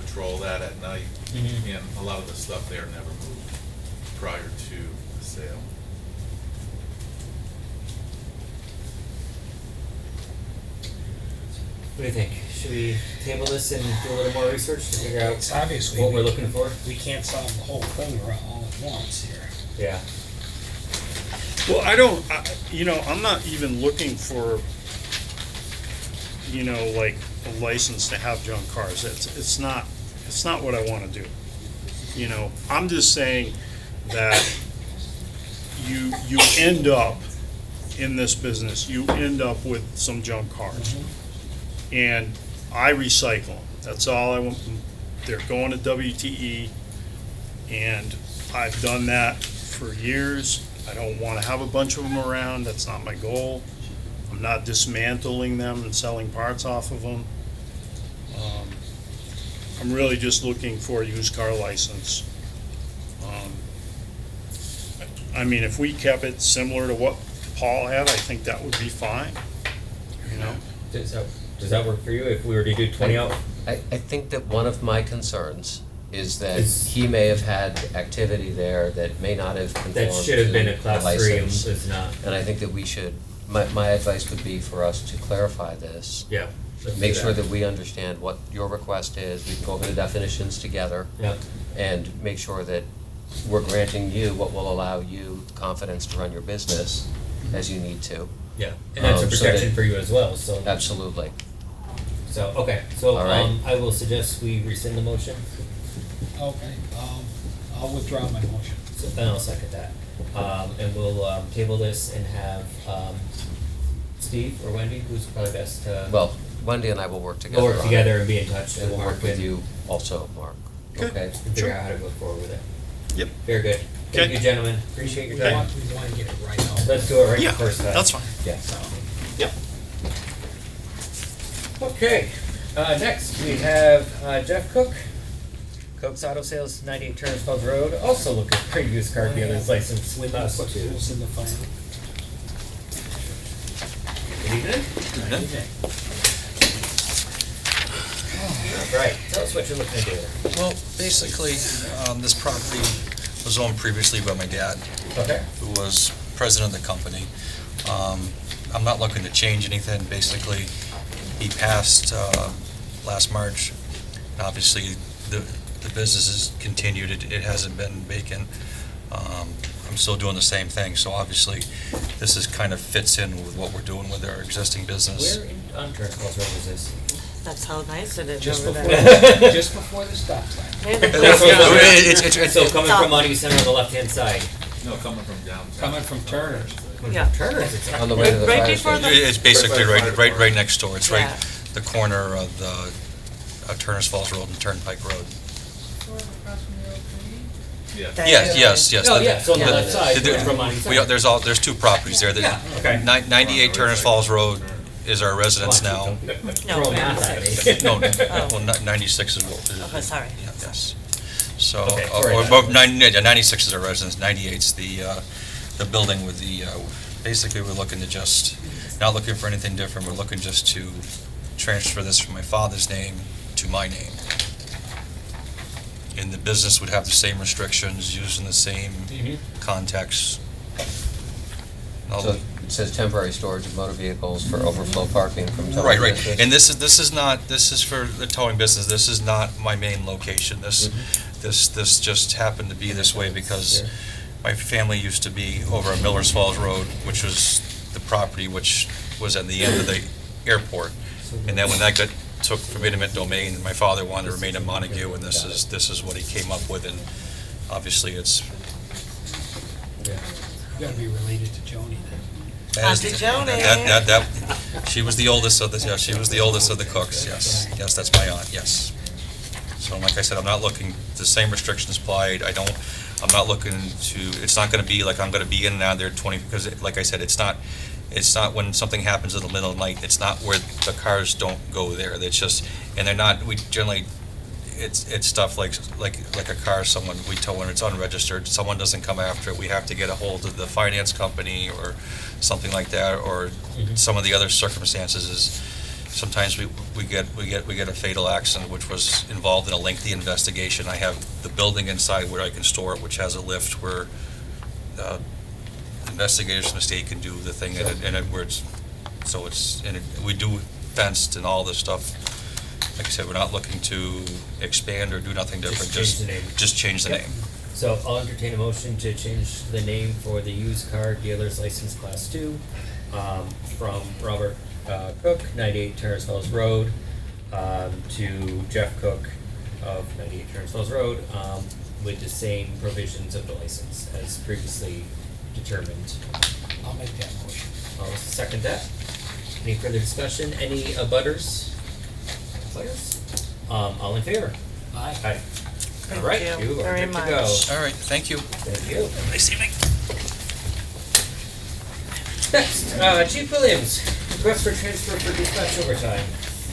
S10: patrol that at night,
S2: Mhm.
S10: and a lot of the stuff there never moved prior to the sale.
S2: What do you think? Should we table this and do a little more research to figure
S1: It's
S2: out
S1: obviously.
S2: what
S1: we
S2: we're
S1: can't-
S2: looking for?
S1: We can't solve the whole thing all at once here.
S2: Yeah.
S8: well, I'm not even looking for, like a license to have junk cars. It's not what I wanna do. I'm just saying that you end up in this business, you end up with some junk cars. And I recycle them. That's all I want. They're going to WTE, and I've done that for years. I don't want to have a bunch of them around. That's not my goal. I'm not dismantling them and selling parts off of them. I'm really just looking for a used car license. I mean, if we kept it similar to what Paul had, I think that would be fine,
S2: Does that work for you if we were to do 20 out?
S3: I think that one of my concerns is that
S2: Is-
S3: he may have had activity there that may not have conformed
S2: That should have been a
S3: to the
S2: class 3 and
S3: license.
S2: was not.
S3: And I think that we should, my advice would be for us to clarify this.
S2: Yeah. let's
S3: Make
S2: do
S3: sure that we understand what your request is, we can go over the definitions together,
S2: Yeah.
S3: and make sure that we're granting you what will allow you confidence to run your business as you need to.
S2: Yeah. And that's a
S3: so
S2: protection
S3: that-
S2: for you as well, so.
S3: Absolutely.
S2: So, okay, so,
S3: All right.
S2: I will suggest we rescind the motion,
S1: Okay, I'll withdraw my motion.
S2: so, and I'll second that. And we'll, table this and have, Steve or Wendy, who's probably best to.
S3: Well, Wendy and I will work together
S2: We'll work
S3: on it.
S2: together and be in touch,
S3: And
S2: and
S3: we'll work with
S2: and
S3: you also, Mark. Okay?
S2: figure out how to go forward with it.
S8: Yep.
S2: Very good. Thank
S8: Okay.
S2: you, gentlemen, appreciate your
S1: We
S2: time.
S1: want to get it right out.
S2: Let's do it right the
S8: Yeah,
S2: first time.
S8: that's fine.
S2: Yeah.
S8: Yep.
S2: Okay, next we have Jeff Cook, Cook's Auto Sales, 98 Turner's Falls Road, also looking for a used car dealer's license with us
S1: Put
S2: too.
S1: this in the file.
S2: Good evening. All right, tell us what you're looking to do.
S11: Well, basically, this property was owned previously by my dad,
S2: Okay.
S11: who was president of the company. I'm not looking to change anything. Basically, he passed last March. Obviously, the business has continued. It hasn't been vacant. I'm still doing the same thing, so obviously, this is kind of fits in with what we're doing with our existing business.
S2: Where on Turner's Falls Road is this?
S12: That's how nice it is
S1: Just
S12: over
S1: before,
S12: there.
S1: just before the stop sign.
S12: Yeah,
S2: So coming from Money Center on the left-hand side.
S10: No, coming from downtown.
S1: Coming from Turner's.
S12: Yeah.
S2: Turner's, it's
S3: On the way to the
S12: Right
S3: fire
S12: before
S3: station.
S12: the-
S11: It's basically right next door. It's right
S12: Yeah.
S11: the corner of the Turner's Falls Road and Turnpike Road.
S4: Sort of across from the old tree.
S10: Yeah.
S12: That-
S11: Yes.
S2: Oh, yeah, so on the
S12: Yeah.
S2: left side,
S11: The-
S2: from Money Center.
S11: There's two properties there.
S2: Yeah, okay.
S11: 98 Turner's Falls Road is our residence now.
S2: Throw math at me.
S11: No, well, 96 is what.
S12: Okay, sorry.
S11: Yeah, yes. So,
S2: Okay,
S11: or
S2: sorry.
S11: above 96 is our residence, 98's the building with basically we're looking to just, not looking for anything different, we're looking just to transfer this from my father's name to my name. And the business would have the same restrictions, using the same contacts. All
S3: So
S11: the-
S3: it says temporary storage of motor vehicles for overflow parking from towing
S11: Right, right,
S3: business.
S11: and this is for the towing business, this is not my main location, this just happened to be this way because
S2: Sure.
S11: my family used to be over on Millers Falls Road, which was the property which was at the end of the airport. And then when that got took from eminent domain, my father wanted to remain in Montague, and this is what he came up with, and obviously it's.
S1: You gotta be related to Joni then.
S11: Auntie Joni. That, she was the oldest of the, yeah, she was the oldest of the cooks, yes, that's my aunt, yes. So like I said, I'm not looking, the same restrictions applied, I'm not looking to, it's not gonna be like I'm gonna be in and out there because like I said, it's not when something happens in the middle of the night, it's not where the cars don't go there, it's just, and they're not, we generally, it's stuff like a car we tow when it's unregistered, someone doesn't come after it, we have to get a hold of the finance company or something like that, or some of the other circumstances is, sometimes we get a fatal accident which was involved in a lengthy investigation. I have the building inside where I can store it, which has a lift where investigators from the state can do the thing, and it works. So we do fenced and all this stuff. Like I said, we're not looking to expand or do nothing different.
S2: Just change the name.
S11: Just change the
S2: Yep.
S11: name.
S2: So I'll entertain a motion to change the name for the used car dealer's license class 2, from Robert Cook, 98 Terrace Falls Road, to Jeff Cook of 98 Terrace Falls Road, with the same provisions of the license as previously determined.
S1: I'll make that motion.
S2: I'll second that. Any further discussion? Any abutters? Players? All in favor?
S1: Aye.
S2: Aye. All right, you are good to go.
S11: All right, thank you.
S2: Thank you.
S11: Nice evening.
S2: Next, Chief Williams, request for transfer for dispatch overtime.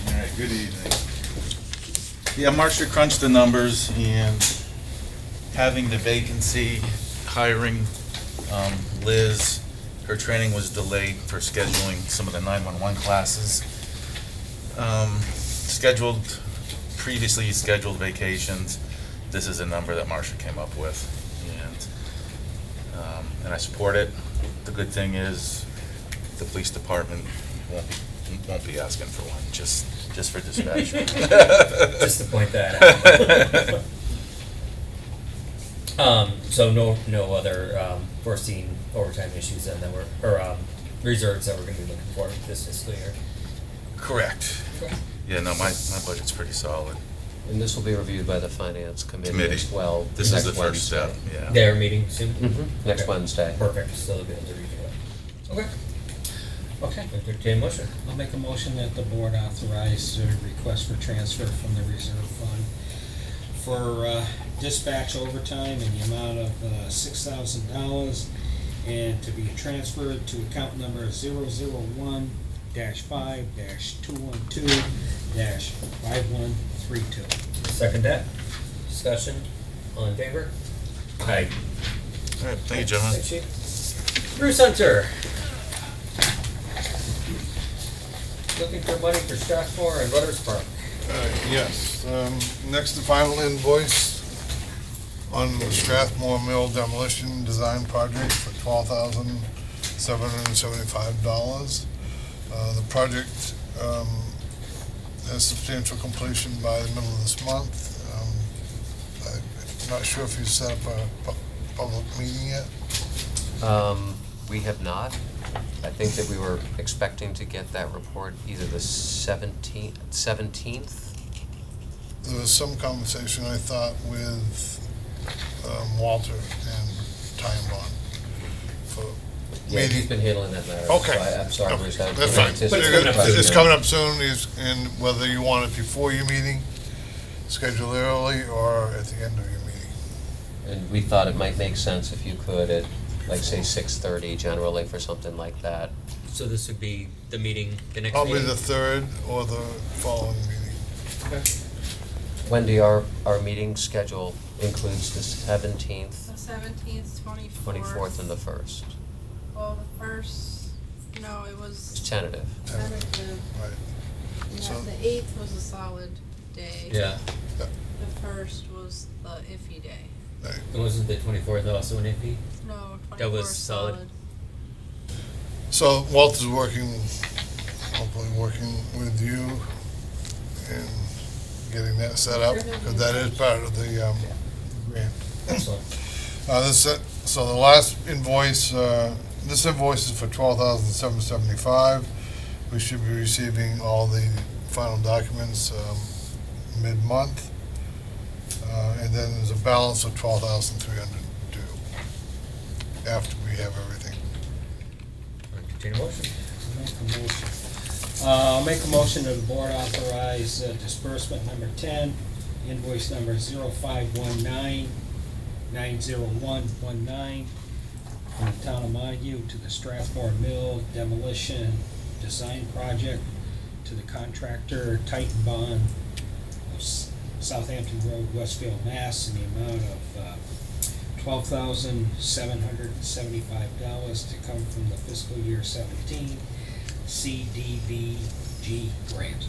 S10: All right, good evening. Yeah, Marcia crunched the numbers, and having the vacancy, hiring Liz, her training was delayed for scheduling some of the 911 classes. Previously scheduled vacations, this is a number that Marcia came up with, and I support it. The good thing is, the police department won't be asking for one, just for dispatch.
S2: Just to point that out. So no other foreseen overtime issues then that or reserves that we're gonna be looking for this fiscal year.
S10: Correct. Yeah, no, my budget's pretty solid.
S3: And this will be reviewed by the finance committee
S10: Committee.
S3: as well.
S10: This is the
S3: next
S10: first step,
S3: Wednesday.
S10: yeah.
S2: They're meeting soon?
S3: Next
S2: Okay.
S3: Wednesday.
S2: Perfect, so they'll be able to review it. Okay.
S1: Okay.
S2: Entertain a motion.
S1: I'll make a motion that the board authorize the request for transfer from the reserve fund for dispatch overtime in the amount of $6,000 and to be transferred to account number 001-5-212-5132.
S2: Second that. Discussion. All in favor? Aye.
S10: All right, thank you, gentlemen.
S2: Thanks, Chief. Bruce Hunter. Looking for money for Strathmore and Rudders Park.
S12: Yes, next and final invoice on the Strathmore Mill demolition design project for $12,775. The project has substantial completion by the middle of this month. I'm not sure if you set up a public meeting yet.
S3: We have not. I think that we were expecting to get that report either the 17th.
S12: There was some conversation, I thought, with Walter and Ty and Bond for
S3: Yeah, he's
S12: meeting.
S3: been handling that matter.
S12: Okay.
S3: So I'm sorry, Bruce. I
S12: That's
S3: didn't
S12: fine.
S3: anticipate
S12: It's
S3: it.
S12: coming up soon, and whether you want it before your meeting, schedule early, or at the end of your meeting.
S3: And we thought it might make sense if you could at, like, say, 6:30 generally for something like that.
S2: So this would be the meeting, the next
S12: Probably
S2: meeting?
S12: the third or the following meeting.
S2: Okay.
S3: Wendy, our meeting schedule includes the 17th,
S4: The 17th, 24th.
S3: 24th, and the 1st.
S4: Well, the first, no, it
S3: It's
S4: was
S3: tentative.
S4: tentative.
S12: Right.
S4: We
S12: So
S4: have to 8th was a solid day.
S2: Yeah.
S4: The 1st was the iffy day.
S2: And wasn't the 24th also an iffy?
S4: No, 24th
S2: That was solid.
S12: So Walter's working, hopefully working with you in getting that set up, because that is part of the grant.
S2: Excellent.
S12: So the last invoice, this invoice is for $12,775. We should be receiving all the final documents mid-month. And then there's a balance of $12,300 due after we have everything.
S2: Entertain a motion.
S1: I'll make a motion that the board authorize disbursement number 10, invoice number 0519-90119 from the town of Montague to the Strathmore Mill demolition design project to the contractor Titan Bond of Southampton Road, Westfield, Mass. in the amount of $12,775 to come from the fiscal year 17 CDBG grant.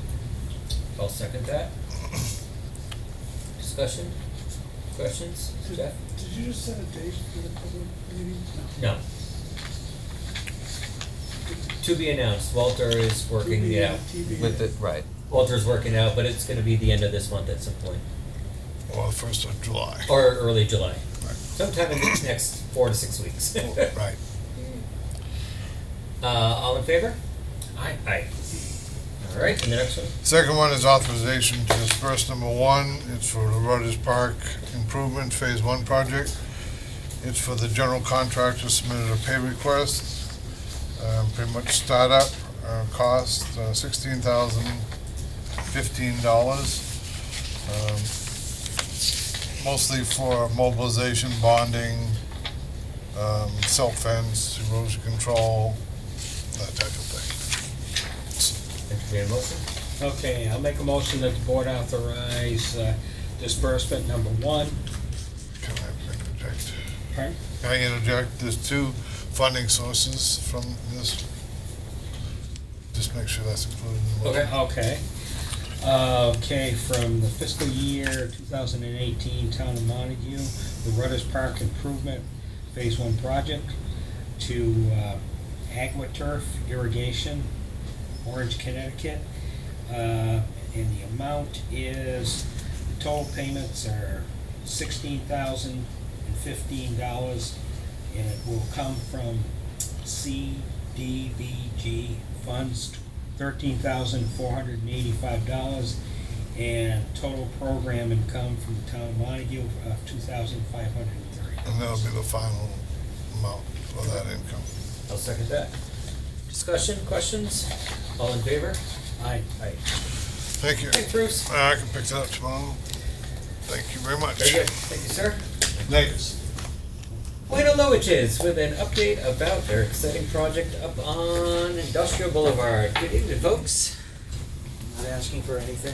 S2: I'll second that. Discussion? Questions? Jeff?
S6: Did you just set a date for the public meeting?
S2: No. To be announced. Walter is working it out.
S3: With the, right.
S2: Walter's working out, but it's gonna be the end of this month at some point.
S12: Or the 1st of July.
S2: Or early July.
S12: Right.
S2: Sometime in the next 4 to 6 weeks.
S12: Right.
S2: All in favor? Aye. Aye. All right, and the next one?
S12: Second one is authorization to disperse number 1. It's for the Rogers Park Improvement Phase 1 project. It's for the general contractor submitted a pay request. Pretty much startup cost, $16,015. Mostly for mobilization, bonding, silt fence, erosion control, that type of thing.
S2: Entertain a motion?
S1: Okay, I'll make a motion that the board authorize disbursement number 1.
S12: Can I interject?
S1: Pardon?
S12: Can I interject? There's 2 funding sources from this. Just make sure that's included in the motion.
S1: Okay. Okay, from the fiscal year 2018 Town of Montague, the Rudders Park Improvement Phase 1 project to AgriTurf Irrigation, Orange, Connecticut. And the amount is, the total payments are $16,015, and it will come from CDBG funds, $13,485, and total program income from the town of Montague of $2,530.
S12: And that'll be the final amount for that income.
S2: I'll second that. Discussion, questions? All in favor?
S1: Aye.
S2: Aye.
S12: Thank you.
S2: Thanks, Bruce.
S12: I can pick that up tomorrow. Thank you very much.
S2: Very good. Thank you, sir.
S12: Thanks.
S2: Wayne Lowiches with an update about their exciting project up on Industrial Boulevard. Good evening, folks.
S13: Not asking for anything.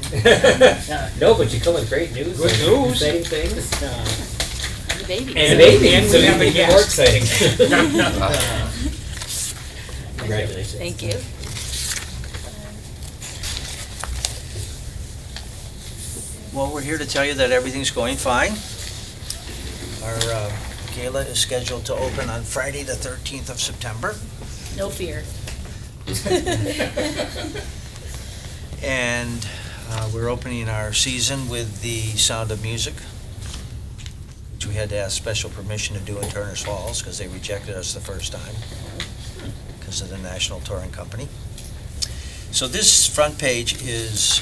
S2: No, but you come with great news.
S1: Good
S2: and
S1: news.
S2: Exciting things.
S13: And the baby.
S2: And a baby,
S1: And
S2: so
S1: we have a
S2: even more
S1: guest.
S2: exciting. Congratulations.
S13: Thank you. Well, we're here to tell you that everything's going fine. Our gala is scheduled to open on Friday, the 13th of September.
S14: No fear.
S13: And we're opening our season with the Sound of Music, which we had to ask special permission to do in Turner's Falls because they rejected us the first time because of the National Touring Company. So this front page is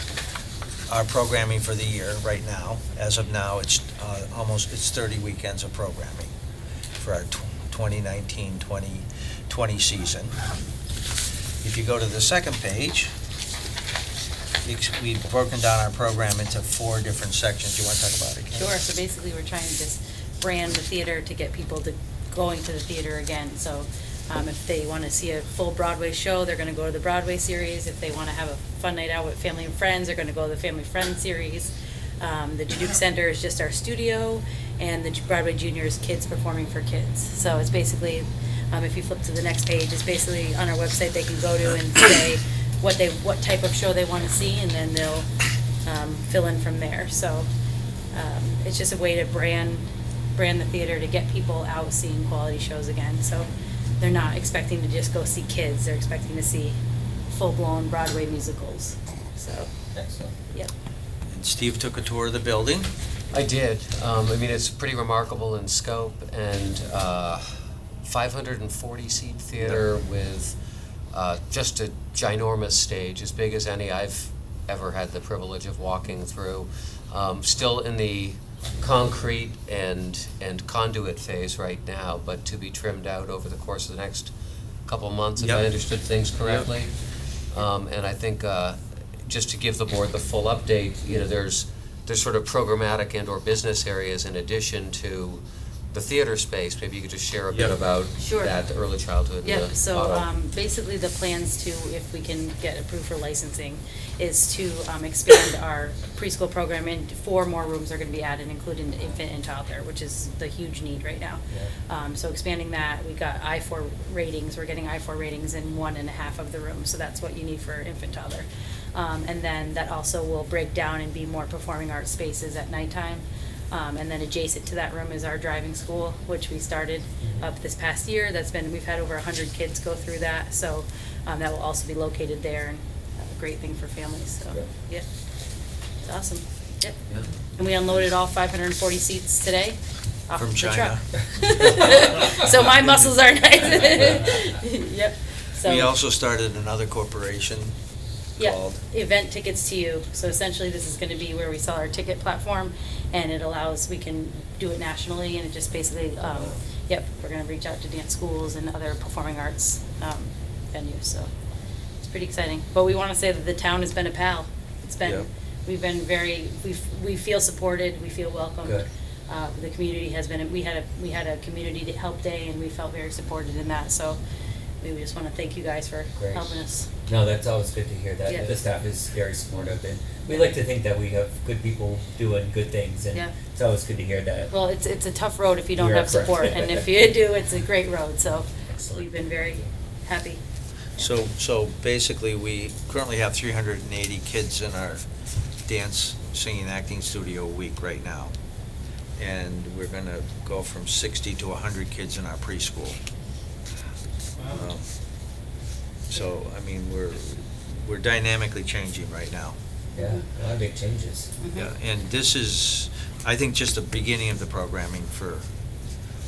S13: our programming for the year right now. As of now, it's it's 30 weekends of programming for our 2019-2020 season. If you go to the second page, we've broken down our program into 4 different sections. Do you want to talk about it, Kim?
S14: Sure, so basically we're trying to just brand the theater to get people to going to the theater again. So if they want to see a full Broadway show, they're going to go to the Broadway series. If they want to have a fun night out with family and friends, they're going to go to the Family Friends series. The Duke Center is just our studio, and the Broadway Junior is kids performing for kids. So it's basically, if you flip to the next page, it's basically on our website they can go to and say, what type of show they wanna see, and then they'll, fill in from there, so, it's just a way to brand the theater to get people out seeing quality shows again, so they're not expecting to just go see kids, they're expecting to see full-blown Broadway musicals, so,
S2: Excellent.
S14: yep.
S13: And Steve took a tour of the building.
S3: I did. I mean, it's pretty remarkable in scope, and 540 seat theater with just a ginormous stage, as big as any I've ever had the privilege of walking through. Still in the concrete and conduit phase right now, but to be trimmed out over the course of the next couple months, if I
S13: Yep.
S3: understood things correctly. And I think just to give the board the full update, you know, there's sort of programmatic and or business areas in addition to the theater space. Maybe you could just share a bit
S13: Yep.
S3: about
S14: Sure.
S3: that, the early childhood and the
S14: Yep, so,
S3: auto.
S14: basically the plans to, if we can get approved for licensing, is to, expand our preschool program, and 4 more rooms are gonna be added, including the infant and toddler, which is the huge need right now. So expanding that, we got I4 ratings, we're getting I4 ratings in 1.5 of the rooms, so that's what you need for infant toddler. And then that also will break down and be more performing arts spaces at nighttime. And then adjacent to that room is our driving school, which we started up this past year. We've had over 100 kids go through that, so that will also be located there, and a great thing for families, so,
S2: Good.
S14: yeah. It's awesome, yep.
S3: Yeah.
S14: And we unloaded all 540 seats today off
S13: From
S14: the
S13: China.
S14: truck. So my muscles are nice. Yep, so.
S13: We also started another corporation
S14: Yeah,
S13: called,
S14: event tickets to you. So essentially, this is gonna be where we sell our ticket platform, and it allows, we can do it nationally, and it just basically, yep, we're gonna reach out to dance schools and other performing arts, venues, so it's pretty exciting. But we wanna say that the town has been a pal. It's
S13: Yep.
S14: been, we've been very, we feel supported, we feel welcomed.
S2: Good.
S14: The community has been, we had a community help day, and we felt very supported in that, so we just wanna thank you guys for
S2: Great.
S14: helping us.
S2: No, that's always good to hear that.
S14: Yeah.
S2: The staff is very supportive, and we like to think that we have good people doing good things, and
S14: Yeah.
S2: it's always good to hear that.
S14: Well, it's a tough road if you don't
S2: You're
S14: have support,
S2: correct.
S14: and if you do, it's a great road, so
S2: Excellent.
S14: we've been very happy.
S13: so basically, we currently have 380 kids in our dance, singing, acting studio a week right now. And we're gonna go from 60 to 100 kids in our preschool. So, I mean, we're dynamically changing right now.
S2: Yeah, a lot of big changes.
S13: Yeah, and this is, I think, just the beginning of the programming for,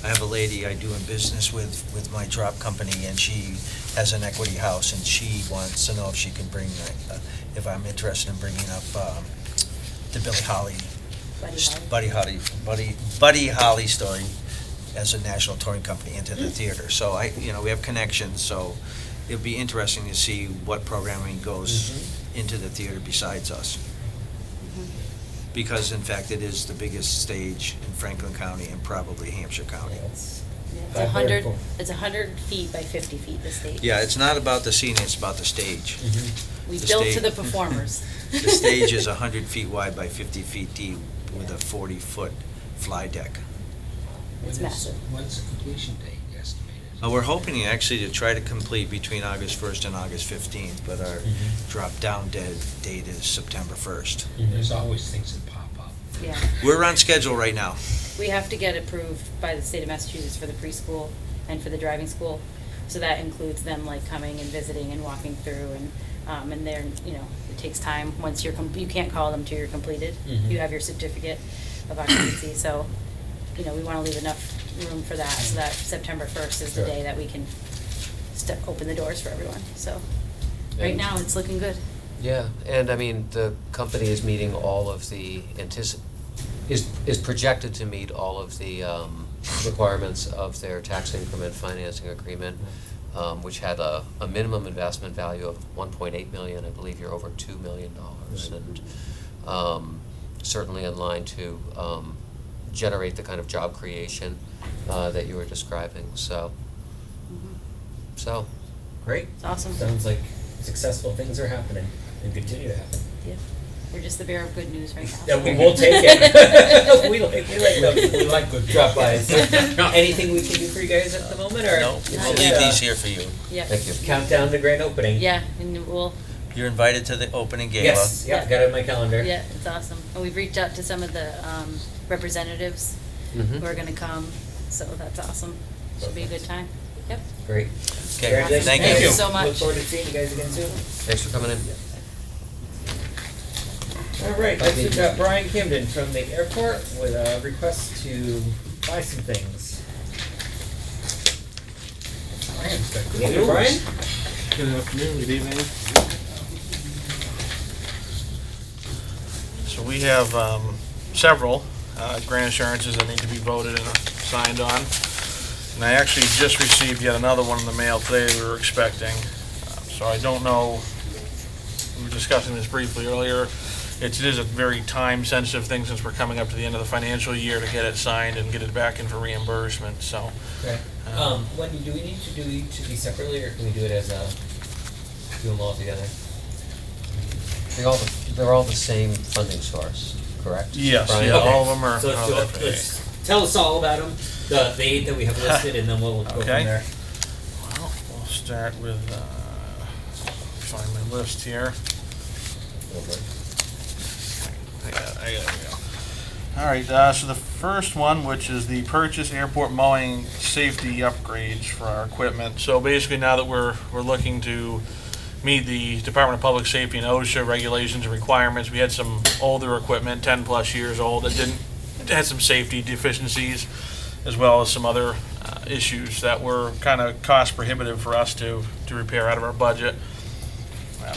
S13: I have a lady I do in business with my drop company, and she has an equity house, and she wants to know if she can bring, if I'm interested in bringing up the Billy Holly, Buddy Holly story as a national touring company into the theater. So we have connections, so it'll be interesting to see what programming goes into the theater besides us. Because in fact, it is the biggest stage in Franklin County and probably Hampshire County.
S2: Yeah, it's
S14: It's
S2: very
S14: 100,
S2: cool.
S14: it's 100 feet by 50 feet, the stage.
S13: Yeah, it's not about the scene, it's about the stage.
S14: We
S13: the
S14: built to
S13: stage-
S14: the performers.
S13: The stage is 100 feet wide by 50 feet deep with a 40-foot fly deck.
S14: It's massive.
S1: When's the completion date estimated?
S13: We're hoping actually to try to complete between August 1st and August 15th, but our drop-down dead date is September 1st.
S1: There's always things that pop up.
S14: Yeah.
S13: We're on schedule right now.
S14: We have to get approved by the state of Massachusetts for the preschool and for the driving school. So that includes them like coming and visiting and walking through, and they're, it takes time. Once you can't call them till you're completed.
S2: Mhm.
S14: You have your certificate of occupancy, so, we wanna leave enough room for that, so that September 1st is the
S2: Sure.
S14: day that we can open the doors for everyone, so. Right
S3: And-
S14: now, it's looking good.
S3: Yeah, and I mean, the company is meeting all of the is projected to meet all of the requirements of their tax increment financing agreement, which had a minimum investment value of 1.8 million. I believe you're over $2 million, and certainly in line to generate the kind of job creation that you were describing. So
S2: Great.
S14: It's awesome.
S2: Sounds like successful things are happening and continue to happen.
S14: Yeah. We're just the bearer of good news right now.
S2: Yeah, we will take it. we like good drop bys. Anything we can do for you guys at the moment, or
S13: No, we'll
S14: Not
S13: leave
S14: yet.
S13: these here for you.
S14: Yeah.
S3: thank you.
S2: countdown to grand opening?
S14: Yeah, and
S13: You're invited to the opening gala.
S2: Yes, yeah, got it on my calendar.
S14: Yeah, it's awesome. And we've reached out to some of the representatives
S3: Mhm.
S14: who are gonna come, so that's awesome. Should be a good time. Yep.
S2: Great.
S13: Okay,
S2: Congratulations.
S13: thank
S14: Thank
S13: you.
S14: you so much.
S2: Look forward to seeing you guys again soon.
S3: Thanks for coming in.
S2: All right, next we've got Brian Camden from the airport with a request to buy some things. Good evening, Brian.
S15: Good afternoon, good evening. So we have several grant assurances that need to be voted and signed on. And I actually just received yet another one in the mail today we were expecting. So I don't know, we were discussing this briefly earlier. It is a very time-sensitive thing since we're coming up to the end of the financial year to get it signed and get it back in for reimbursement, so.
S2: Okay. Wendy, do we need to do each of these separately, or can we do it as a, do them all together?
S3: They're all the same funding source, correct?
S15: Yes,
S3: Brian?
S15: yeah,
S2: Okay.
S15: all of them are.
S2: So let's tell us all about them, the 8 that we have listed, and then we'll go from
S15: Okay.
S2: there.
S15: Well, we'll start with, find my list here. I got it, go. All right, so the first one, which is the purchase airport mowing safety upgrades for our equipment. So basically, now that we're looking to meet the Department of Public Safety and OSHA regulations and requirements, we had some older equipment, 10-plus years old, that had some safety deficiencies, as well as some other issues that were kind of cost prohibitive for us to repair out of our budget.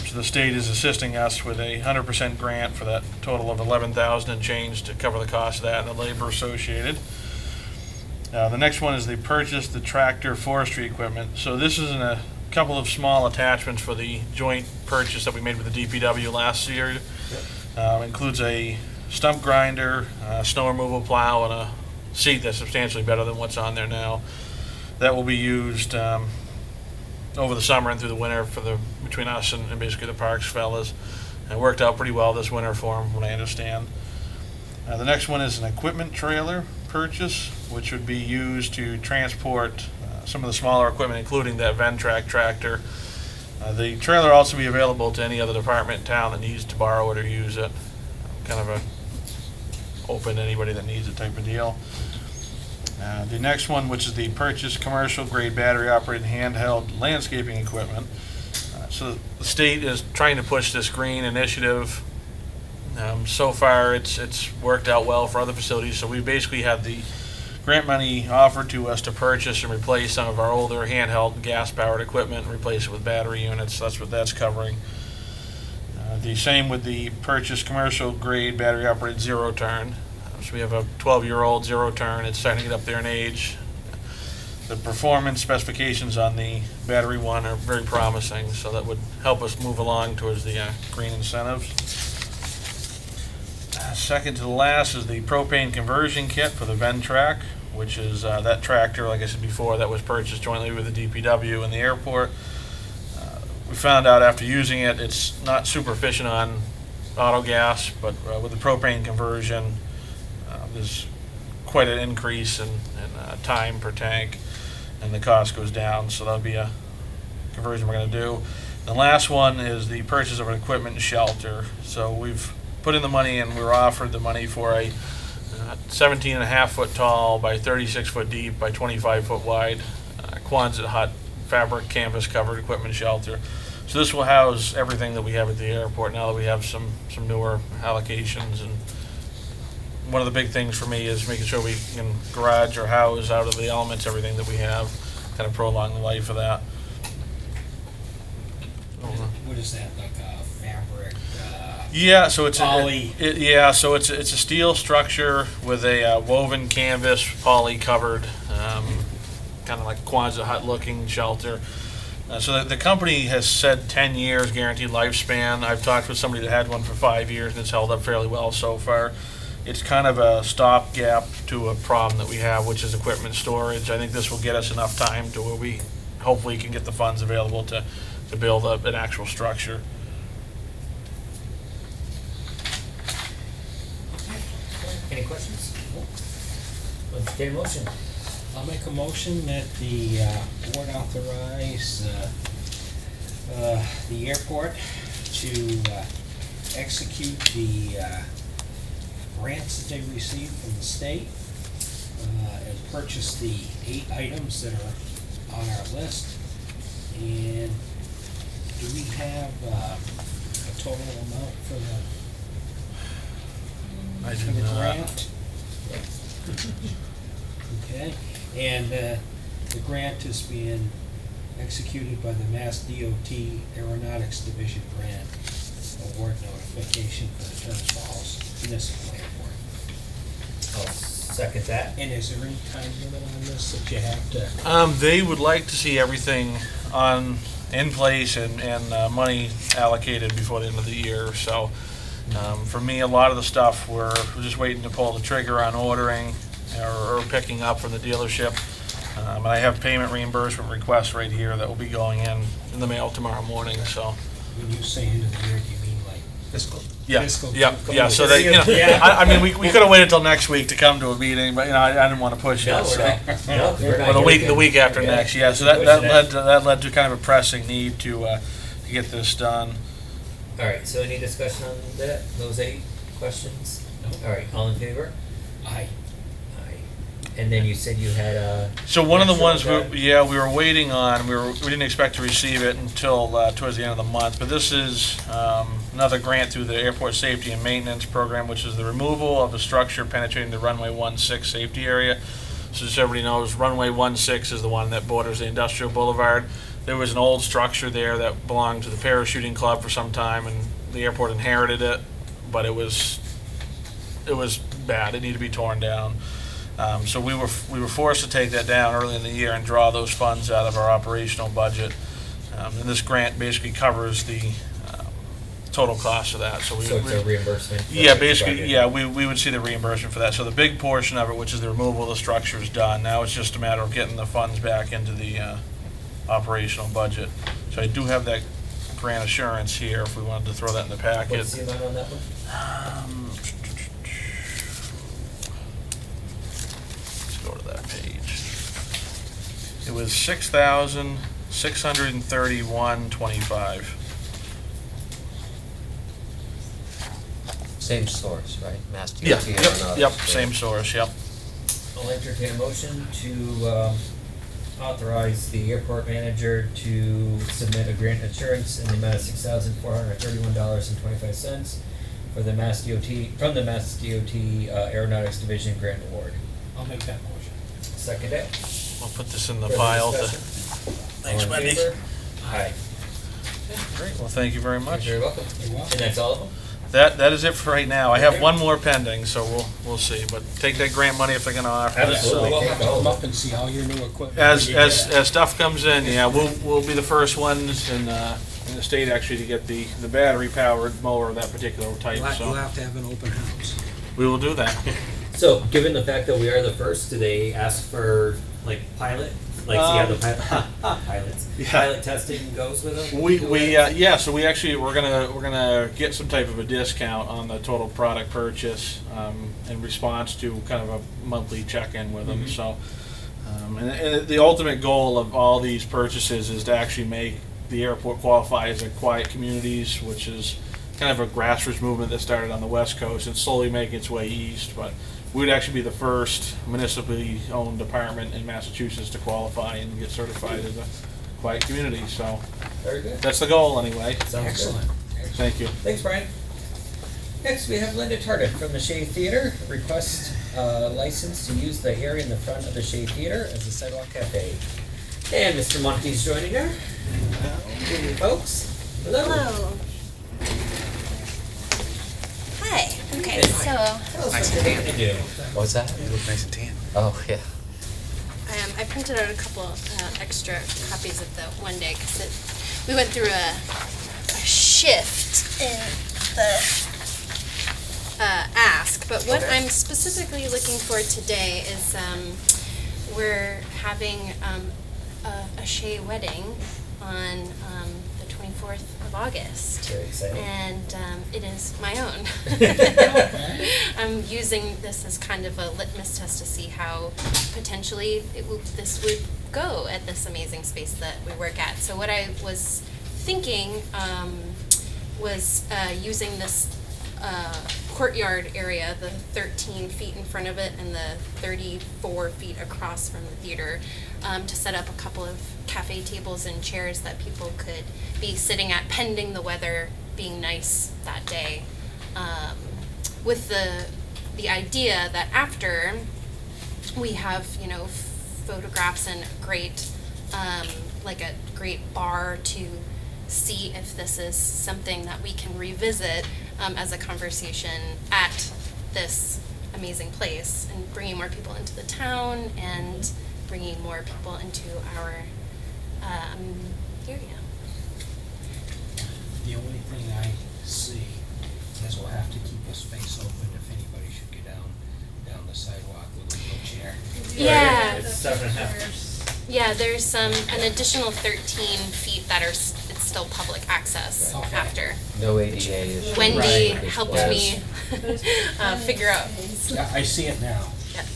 S15: So the state is assisting us with a 100% grant for that total of $11,000 and change to cover the cost of that and the labor associated. The next one is the purchase the tractor forestry equipment. So this is in a couple of small attachments for the joint purchase that we made with the DPW last year. Includes a stump grinder, a snow removal plow, and a seat that's substantially better than what's on there now. That will be used over the summer and through the winter between us and basically the parks fellas. And it worked out pretty well this winter for them, what I understand. The next one is an equipment trailer purchase, which would be used to transport some of the smaller equipment, including that Ventrac tractor. The trailer will also be available to any other department in town that needs to borrow it or use it. Kind of open to anybody that needs it type of deal. The next one, which is the purchase commercial grade battery operated handheld landscaping equipment. So the state is trying to push this green initiative. So far it's worked out well for other facilities, so we basically had the grant money offered to us to purchase and replace some of our older handheld gas powered equipment and replace it with battery units. That's what that's covering. The same with the purchase commercial grade battery operated zero turn. So we have a 12-year-old zero turn. It's starting to get up there in age. The performance specifications on the battery one are very promising, so that would help us move along towards the green incentives. Second to the last is the propane conversion kit for the Ventrac, which is that tractor, like I said before, that was purchased jointly with the DPW and the airport. We found out after using it, it's not super efficient on auto gas, but with the propane conversion, there's quite an increase in time per tank, and the cost goes down, so that'll be a conversion we're going to do. The last one is the purchase of an equipment shelter. So we've put in the money, and we were offered the money for a 17.5 foot tall by 36 foot deep by 25 foot wide Quonset hut fabric canvas covered equipment shelter. So this will house everything that we have at the airport now that we have some newer allocations. And one of the big things for me is making sure we can garage or house out of the elements everything that we have, kind of prolong the life of that.
S1: What is that, like a fabric?
S15: Yeah, so it's
S1: poly.
S15: So it's a steel structure with a woven canvas poly covered, kind of like Quonset hut looking shelter. So the company has said 10 years guaranteed lifespan. I've talked with somebody that had one for 5 years, and it's held up fairly well so far. It's kind of a stopgap to a problem that we have, which is equipment storage. I think this will get us enough time to where we hopefully can get the funds available to build up an actual structure.
S2: Any questions? Let's take a motion.
S1: I'll make a motion that the board authorize the airport to execute the grants that they received from the state and purchase the 8 items that are on our list. And do we have a total amount for
S15: I
S1: the
S15: do not.
S1: grant? Okay, and the grant is being executed by the Mass DOT Aeronautics Division grant award notification for the Turner's Falls Municipal Airport.
S2: I'll second that.
S1: And is there any time limit on this that you have to?
S15: They would like to see everything in place and money allocated before the end of the year. So for me, a lot of the stuff we're just waiting to pull the trigger on ordering or picking up from the dealership. And I have payment reimbursement requests right here that will be going in the mail tomorrow morning. So
S1: When you say end of the year, do you mean like
S3: Fiscal.
S15: yeah,
S1: fiscal?
S15: yeah. So they,
S2: Yeah.
S15: I mean, we could have waited till next week to come to a meeting, but I didn't want to push
S2: No,
S15: it.
S2: we're
S15: So.
S2: not, no, we're not.
S15: Well, the
S2: here
S15: week after
S2: Yeah.
S15: next, yeah. So
S2: Pushing
S15: that led to kind of a pressing need to get this done.
S2: All right, so any discussion on that, those 8 questions?
S1: No.
S2: All right, all in favor?
S1: Aye.
S2: Aye. And then you said you had a.
S15: So one of the ones
S2: Actual
S15: we were waiting on. We didn't expect to receive it until towards the end of the month. But this is another grant through the Airport Safety and Maintenance Program, which is the removal of a structure penetrating the runway 16 safety area. So just so everybody knows, runway 16 is the one that borders the Industrial Boulevard. There was an old structure there that belonged to the parachuting club for some time, and the airport inherited it, but it was bad. It needed to be torn down. So we were forced to take that down early in the year and draw those funds out of our operational budget. And this grant basically covers the total cost of that. So
S2: So it's a reimbursement? for
S15: yeah,
S2: the
S15: basically,
S2: budget.
S15: yeah, we would see the reimbursement for that. So the big portion of it, which is the removal of the structure, is done. Now it's just a matter of getting the funds back into the operational budget. So I do have that grant assurance here if we wanted to throw that in the packet.
S2: What's the amount on that one?
S15: Let's go to that page. It was $6,631.25.
S3: Same source, right? Mass DOT
S15: Yeah,
S3: Aeronautics.
S15: yep, same source, yep.
S2: I'll entertain a motion to authorize the airport manager to submit a grant assurance in the amount of $6,431.25 for the Mass DOT, from the Mass DOT Aeronautics Division Grant Award.
S1: I'll make that motion.
S2: Second it.
S15: I'll put this in the
S2: Further
S15: pile.
S2: discussion?
S15: Thanks,
S2: All in
S15: Wendy.
S2: favor? Aye.
S15: Great, well, thank you very much.
S2: You're very welcome.
S1: You're welcome.
S2: And that's all of them?
S15: That is it for right now. I have
S2: Okay.
S15: one more pending, so we'll see. But take that grant money if they're gonna offer it.
S2: Absolutely.
S1: We'll
S2: Take
S1: have
S2: the
S1: to
S2: whole-
S1: come up and see all your new equipment.
S15: As
S1: when you get it.
S15: stuff comes in, yeah, we'll be the first ones in the state actually to get the battery powered mower of that particular type.
S1: You'll
S15: So
S1: have to have an open house.
S15: we will do that.
S2: So, given the fact that we are the first, do they ask for, like, pilot? Like, see how the pilots,
S15: Yeah.
S2: pilot testing goes with them?
S15: Yeah, so we're gonna get some type of a discount on the total product purchase in response to kind of a monthly check-in with them. So, and the ultimate goal of all these purchases is to actually make the airport qualify as a quiet communities, which is kind of a grassroots movement that started on the West Coast and slowly making its way east. But we'd actually be the first municipally owned department in Massachusetts to qualify and get certified as a quiet community. So
S2: Very good.
S15: that's the goal anyway.
S2: Sounds good.
S1: Excellent.
S15: Thank you.
S2: Thanks, Brian. Next, we have Linda Tardif from the Shea Theater, request license to use the area in the front of the Shea Theater as a sidewalk cafe. And Mr. Monty's joining her. Good evening, folks. Hello.
S16: Hello. Hi. Okay,
S2: Hey.
S16: so
S2: Tell us what you're here to do.
S3: What's that?
S10: You look nice and tan.
S3: Oh, yeah.
S16: I printed out a couple extra copies of the one day because we went through a shift in the ask. But what I'm specifically looking for today is we're having a Shea wedding on the 24th of August.
S2: Very exciting.
S16: And it is my own. I'm using this as kind of a litmus test to see how potentially this would go at this amazing space that we work at. So what I was thinking was using this courtyard area, the 13 feet in front of it and the 34 feet across from the theater, to set up a couple of cafe tables and chairs that people could be sitting at pending the weather being nice that day, with the idea that after we have, you know, photographs and great, like a great bar to see if this is something that we can revisit as a conversation at this amazing place, and bringing more people into the town and bringing more people into our area.
S1: The only thing I see is we'll have to keep the space open if anybody should get down the sidewalk with a wheelchair.
S16: Yeah.
S2: It's 7.5.
S16: Yeah, there's an additional 13 feet that are it's still public access
S1: Okay.
S16: after.
S3: No ADA is.
S16: Wendy
S3: Right.
S16: helped
S3: Yes.
S16: me figure out.
S1: Yeah, I see it now.
S16: Yep.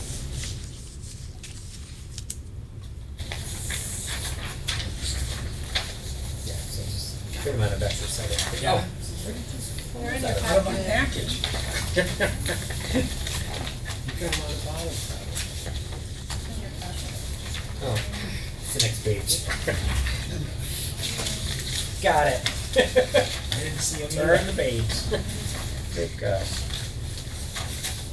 S2: Yeah, so just good amount of extra setting.
S1: Yeah.
S4: They're in your
S1: Out of my
S4: packet.
S1: package. You got them on the bottom, probably.
S4: In your packet.
S2: Oh, it's the next page. Got it.
S1: I didn't see them
S2: Turn the page. Good gosh.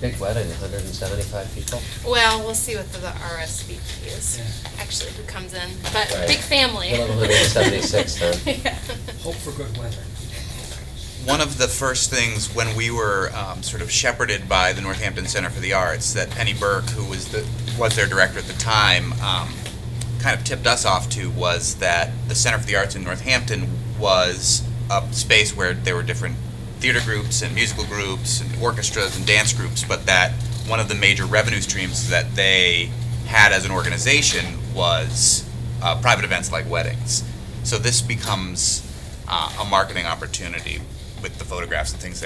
S3: Big wedding, 175 people.
S16: Well, we'll see what the RSVP is,
S1: Yeah.
S16: actually, who comes in, but
S3: Right.
S16: big family.
S3: We'll have 176 then.
S16: Yeah.
S1: Hope for good weather.
S17: One of the first things when we were sort of shepherded by the Northampton Center for the Arts, that Penny Burke, who was their director at the time, kind of tipped us off to, was that the Center for the Arts in Northampton was a space where there were different theater groups and musical groups and orchestras and dance groups, but that one of the major revenue streams that they had as an organization was private events like weddings. So this becomes a marketing opportunity with the photographs and things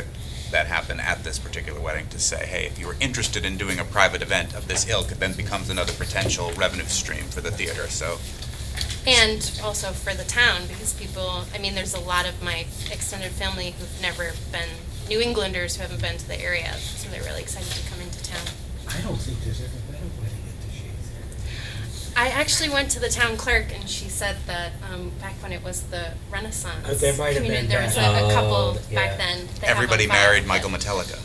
S17: that happen at this particular wedding, to say, hey, if you were interested in doing a private event of this ilk, it then becomes another potential revenue stream for the theater. So,
S16: And also for the town, because people, I mean, there's a lot of my extended family who've never been, New Englanders who haven't been to the area, so they're really excited to come into town.
S1: I don't think there's ever been a wedding at the Shades.
S16: I actually went to the town clerk, and she said that back when it was the Renaissance
S2: There might have been
S16: there was
S2: that.
S16: a couple
S2: Oh, yeah.
S16: back then. They have
S17: everybody
S16: on file.
S17: married Michael Metallica.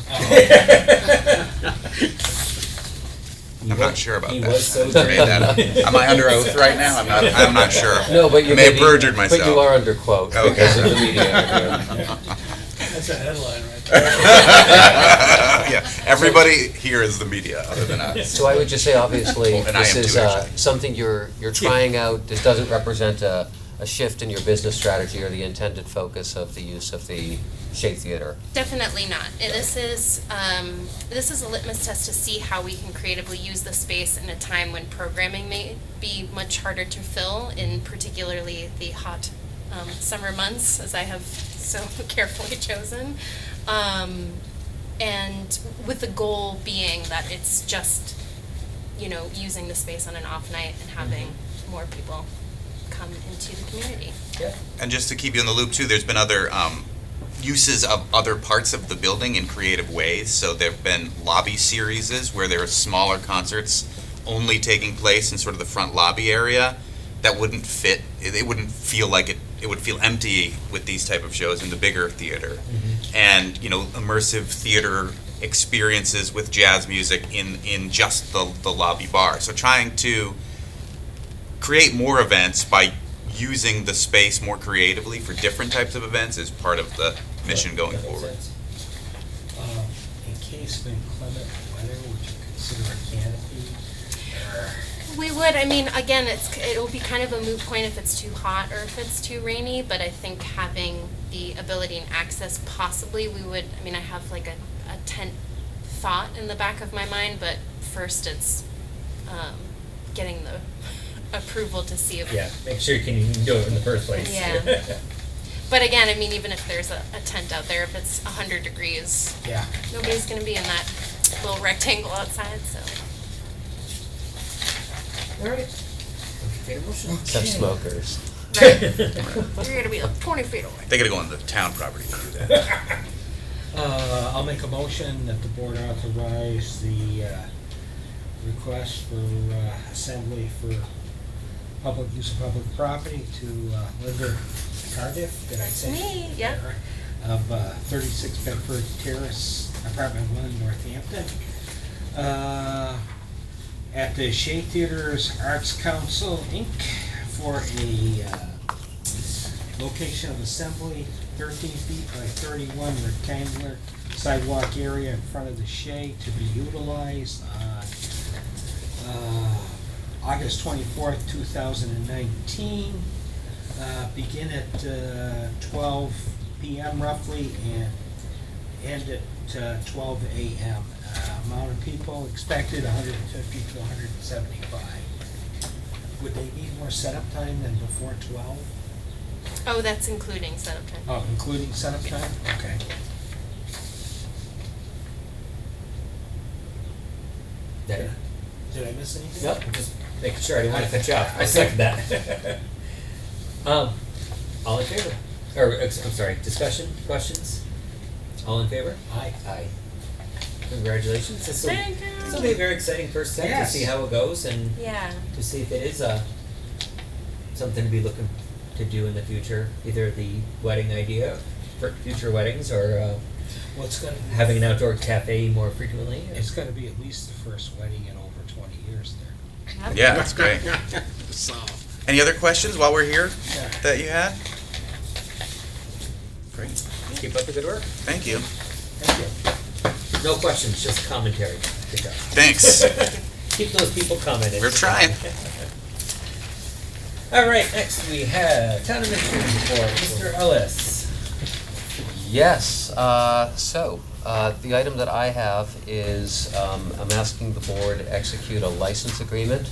S17: I'm not sure about
S2: He
S17: that.
S2: was so
S17: I just made that up. Am I under oath right now? I'm not sure.
S3: No, but you
S17: I may have perjured myself.
S3: But you are under quote
S17: Okay.
S3: because of the media.
S6: That's a headline right there.
S17: Yeah, everybody here is the media, other than us.
S3: So I would just say, obviously,
S17: And I
S3: this
S17: am
S3: is
S17: too, actually.
S3: something you're trying out. This doesn't represent a shift in your business strategy or the intended focus of the use of the Shea Theater.
S16: Definitely not. This is a litmus test to see how we can creatively use the space in a time when programming may be much harder to fill, in particularly the hot summer months, as I have so carefully chosen. And with the goal being that it's just, you know, using the space on an off night and having more people come into the community.
S2: Yeah.
S17: And just to keep you in the loop too, there's been other uses of other parts of the building in creative ways. So there have been lobby series where there are smaller concerts only taking place in sort of the front lobby area that wouldn't fit. It wouldn't feel like it would feel empty with these type of shows in the bigger theater. And, you know, immersive theater experiences with jazz music in just the lobby bar. So trying to create more events by using the space more creatively for different types of events is part of the mission going
S2: That makes
S17: forward.
S2: sense.
S1: In case of inclement weather, would you consider a canopy? Or
S16: We would, I mean, again, it'll be kind of a moot point if it's too hot or if it's too rainy, but I think having the ability and access, possibly we would, I mean, I have like a tent thought in the back of my mind, but first it's getting the approval to see if.
S2: Yeah, make sure you can even do it in the first place.
S16: Yeah. But again, I mean, even if there's a tent out there, if it's 100 degrees,
S1: yeah.
S16: nobody's gonna be in that little rectangle outside, so.
S2: All right. Entertain a motion.
S3: Except smokers.
S16: Right. You're gonna be like 20 feet away.
S17: They gotta go on the town property to do that.
S1: I'll make a motion that the board authorize the request for assembly for public use of public property to Linda Cardiff, did I say?
S16: Me, yeah.
S1: Of 36 Bedford Terrace, apartment 1, Northampton. At the Shea Theater's Arts Council, Inc. for a location of assembly, 13 feet by 31 rectangular sidewalk area in front of the Shea to be utilized on August 24th, 2019. Begin at 12 p.m. roughly and end at 12 a.m. Amount of people expected 150 to 175. Would they need more setup time than before 12?
S16: Oh, that's including setup time.
S1: Oh, including setup time? Okay. Did I miss anything?
S2: Nope, just making sure I didn't want to cut you off. I second that. All in favor? Or, I'm sorry, discussion, questions? All in favor?
S1: Aye.
S2: Aye. Congratulations.
S16: Thank you.
S2: This will be a very exciting first step to
S1: Yes.
S2: see how it goes and
S16: Yeah.
S2: to see if it is something to be looking to do in the future. Either the wedding idea for future weddings or
S1: Well, it's gonna be,
S2: having an outdoor cafe more frequently.
S1: it's gonna be at least the first wedding in over 20 years there.
S17: Yeah, that's great. Any other questions while we're here
S1: Yeah.
S17: that you had? Great,
S2: Keep up the good work.
S17: thank you.
S1: Thank you.
S2: No questions, just commentary. Good job.
S17: Thanks.
S2: Keep those people commenting.
S17: We're trying.
S2: All right, next we have Town Administrator's Report, Mr. Ellis.
S3: Yes, the item that I have is, I'm asking the board to execute a license agreement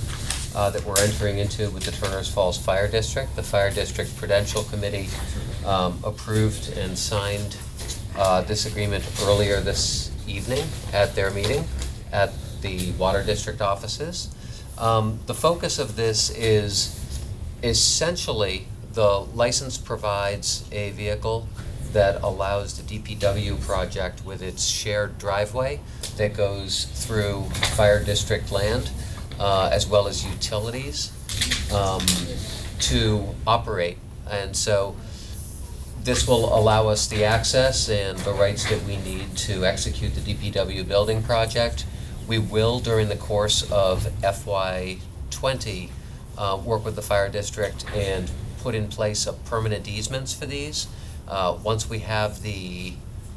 S3: that we're entering into with the Turners Falls Fire District. The Fire District Prudential Committee approved and signed this agreement earlier this evening at their meeting at the Water District offices. The focus of this is essentially the license provides a vehicle that allows the DPW project with its shared driveway that goes through fire district land, as well as utilities, to operate. And so this will allow us the access and the rights that we need to execute the DPW building project. We will, during the course of FY20, work with the fire district and put in place a permanent easements for these. Once we have the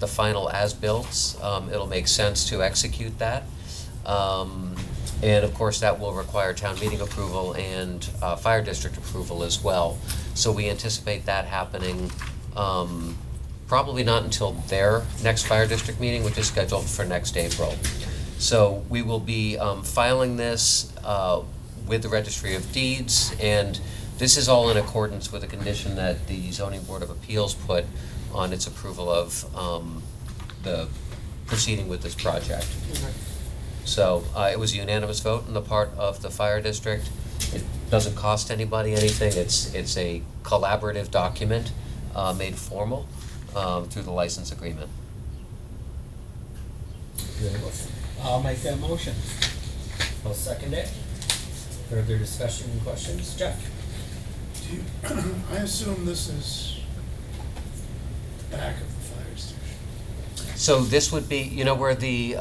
S3: final as-built, it'll make sense to execute that. And of course, that will require town meeting approval and fire district approval as well. So we anticipate that happening probably not until their next fire district meeting, which is scheduled for next April. So we will be filing this with the Registry of Deeds, and this is all in accordance with a condition that the Zoning Board of Appeals put on its approval of the proceeding with this project. So it was a unanimous vote on the part of the fire district. It doesn't cost anybody anything. It's a collaborative document made formal through the license agreement.
S1: I'll make that motion.
S2: I'll second it. Further discussion and questions? Jeff?
S6: Do you, I assume this is the back of the fire station.
S3: So this would be, you know, where the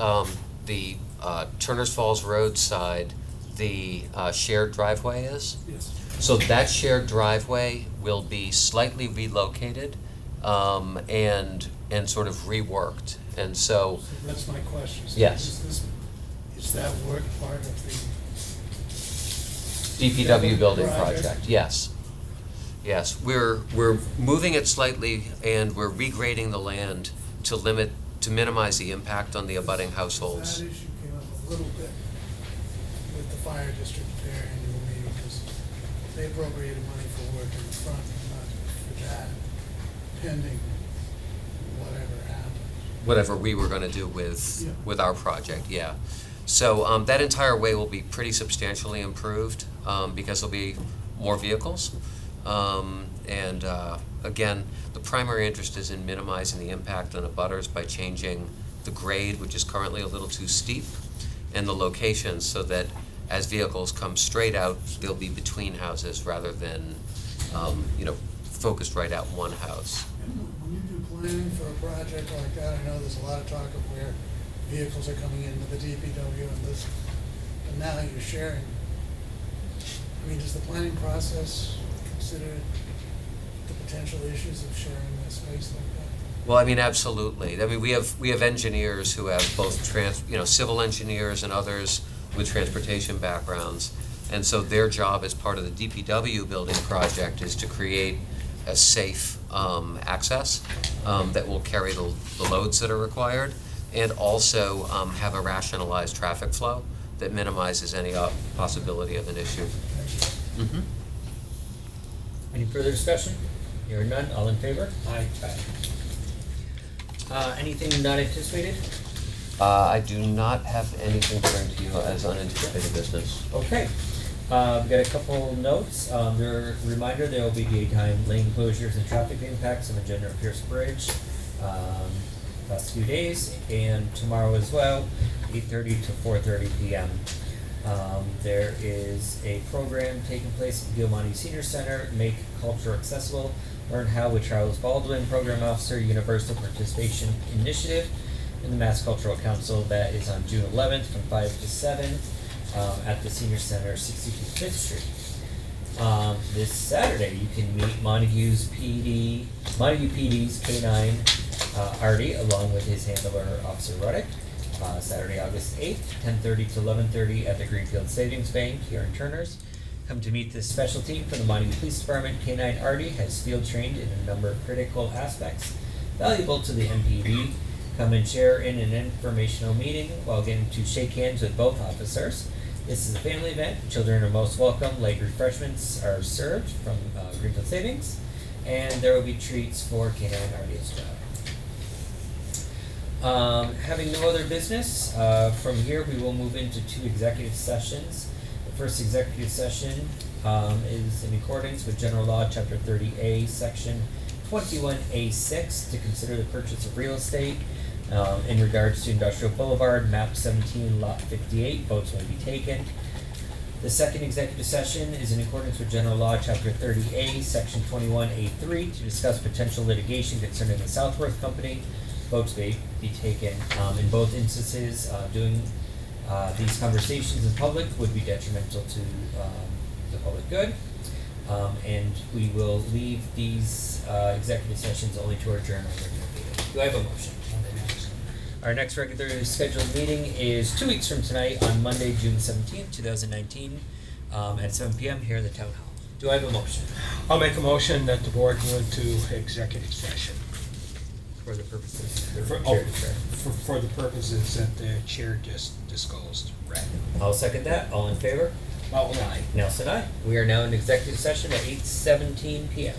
S3: Turners Falls Road side, the shared driveway is?
S6: Yes.
S3: So that shared driveway will be slightly relocated and sort of reworked. And so,
S6: So that's my question. So
S3: Yes.
S6: Is that work part of the
S3: DPW building
S6: project?
S3: project, yes. Yes, we're moving it slightly and we're regrading the land to minimize the impact on the abutting households.
S6: That issue came up a little bit with the fire district there annual meeting, because they appropriated money for work in the front, not for that, pending whatever happens.
S3: Whatever we were gonna do
S6: Yeah.
S3: with our project, yeah. So, that entire way will be pretty substantially improved, because there'll be more vehicles. Again, the primary interest is in minimizing the impact on abutters by changing the grade, which is currently a little too steep, and the location so that as vehicles come straight out, they'll be between houses rather than, focused right out one house.
S6: When you do planning for a project like that, I know there's a lot of talk of where vehicles are coming into the DPW and this, and now you're sharing. I mean, does the planning process consider the potential issues of sharing a space like that?
S3: Well, I mean, absolutely. I mean, we have engineers who have both civil engineers and others with transportation backgrounds. And so their job as part of the DPW building project is to create a safe access that will carry the loads that are required, and also have a rationalized traffic flow that minimizes any possibility of an issue.
S2: Mm-hmm. Any further discussion? Hearing none, all in favor?
S1: Aye.
S2: Anything not anticipated?
S3: I do not have anything to bring to you as unanticipated business.
S2: Okay. We've got a couple notes. Reminder, there will be daytime lane closures and traffic impacts on the General Pierce Bridge last few days, and tomorrow as well, 8:30 to 4:30 p.m. There is a program taking place at the Gilmani Senior Center, Make Culture Accessible, Learn How with Charles Baldwin, Program Officer, Universal Participation Initiative, in the Mass Cultural Council. That is on June 11th from 5 to 7 at the Senior Center, 62 5th Street. This Saturday, you can meet Montague PD's K-9 Artie, along with his handler, Officer Ruddick. Saturday, August 8th, 10:30 to 11:30 at the Greenfield Savings Bank here in Turner's. Come to meet this special team from the Montague Police Department. K-9 Artie has field trained in a number of critical aspects valuable to the MPD. Come and share in an informational meeting while getting to shake hands with both officers. This is a family event. Children are most welcome. Light refreshments are served from Greenfield Savings, and there will be treats for K-9 Artie as well. Having no other business, from here we will move into 2 executive sessions. The first executive session is in accordance with General Law, Chapter 30A, Section 21A6, to consider the purchase of real estate in regards to Industrial Boulevard, Map 17, Lot 58. Votes will be taken. The second executive session is in accordance with General Law, Chapter 30A, Section 21A3, to discuss potential litigation concerning the Southworth Company. Votes may be taken. In both instances, doing these conversations in public would be detrimental to the public good. And we will leave these executive sessions only to adjourn our regular meeting. Do I have a motion? Our next regularly scheduled meeting is 2 weeks from tonight on Monday, June 17th, 2019, at 7 p.m. here in the Town Hall. Do I have a motion?
S1: I'll make a motion that the board go into executive session.
S2: For the purposes
S1: For the purposes that the chair just disclosed. Right.
S2: I'll second that. All in favor?
S1: Aye.
S2: Nelson, aye. We are now in executive session at 8:17 p.m.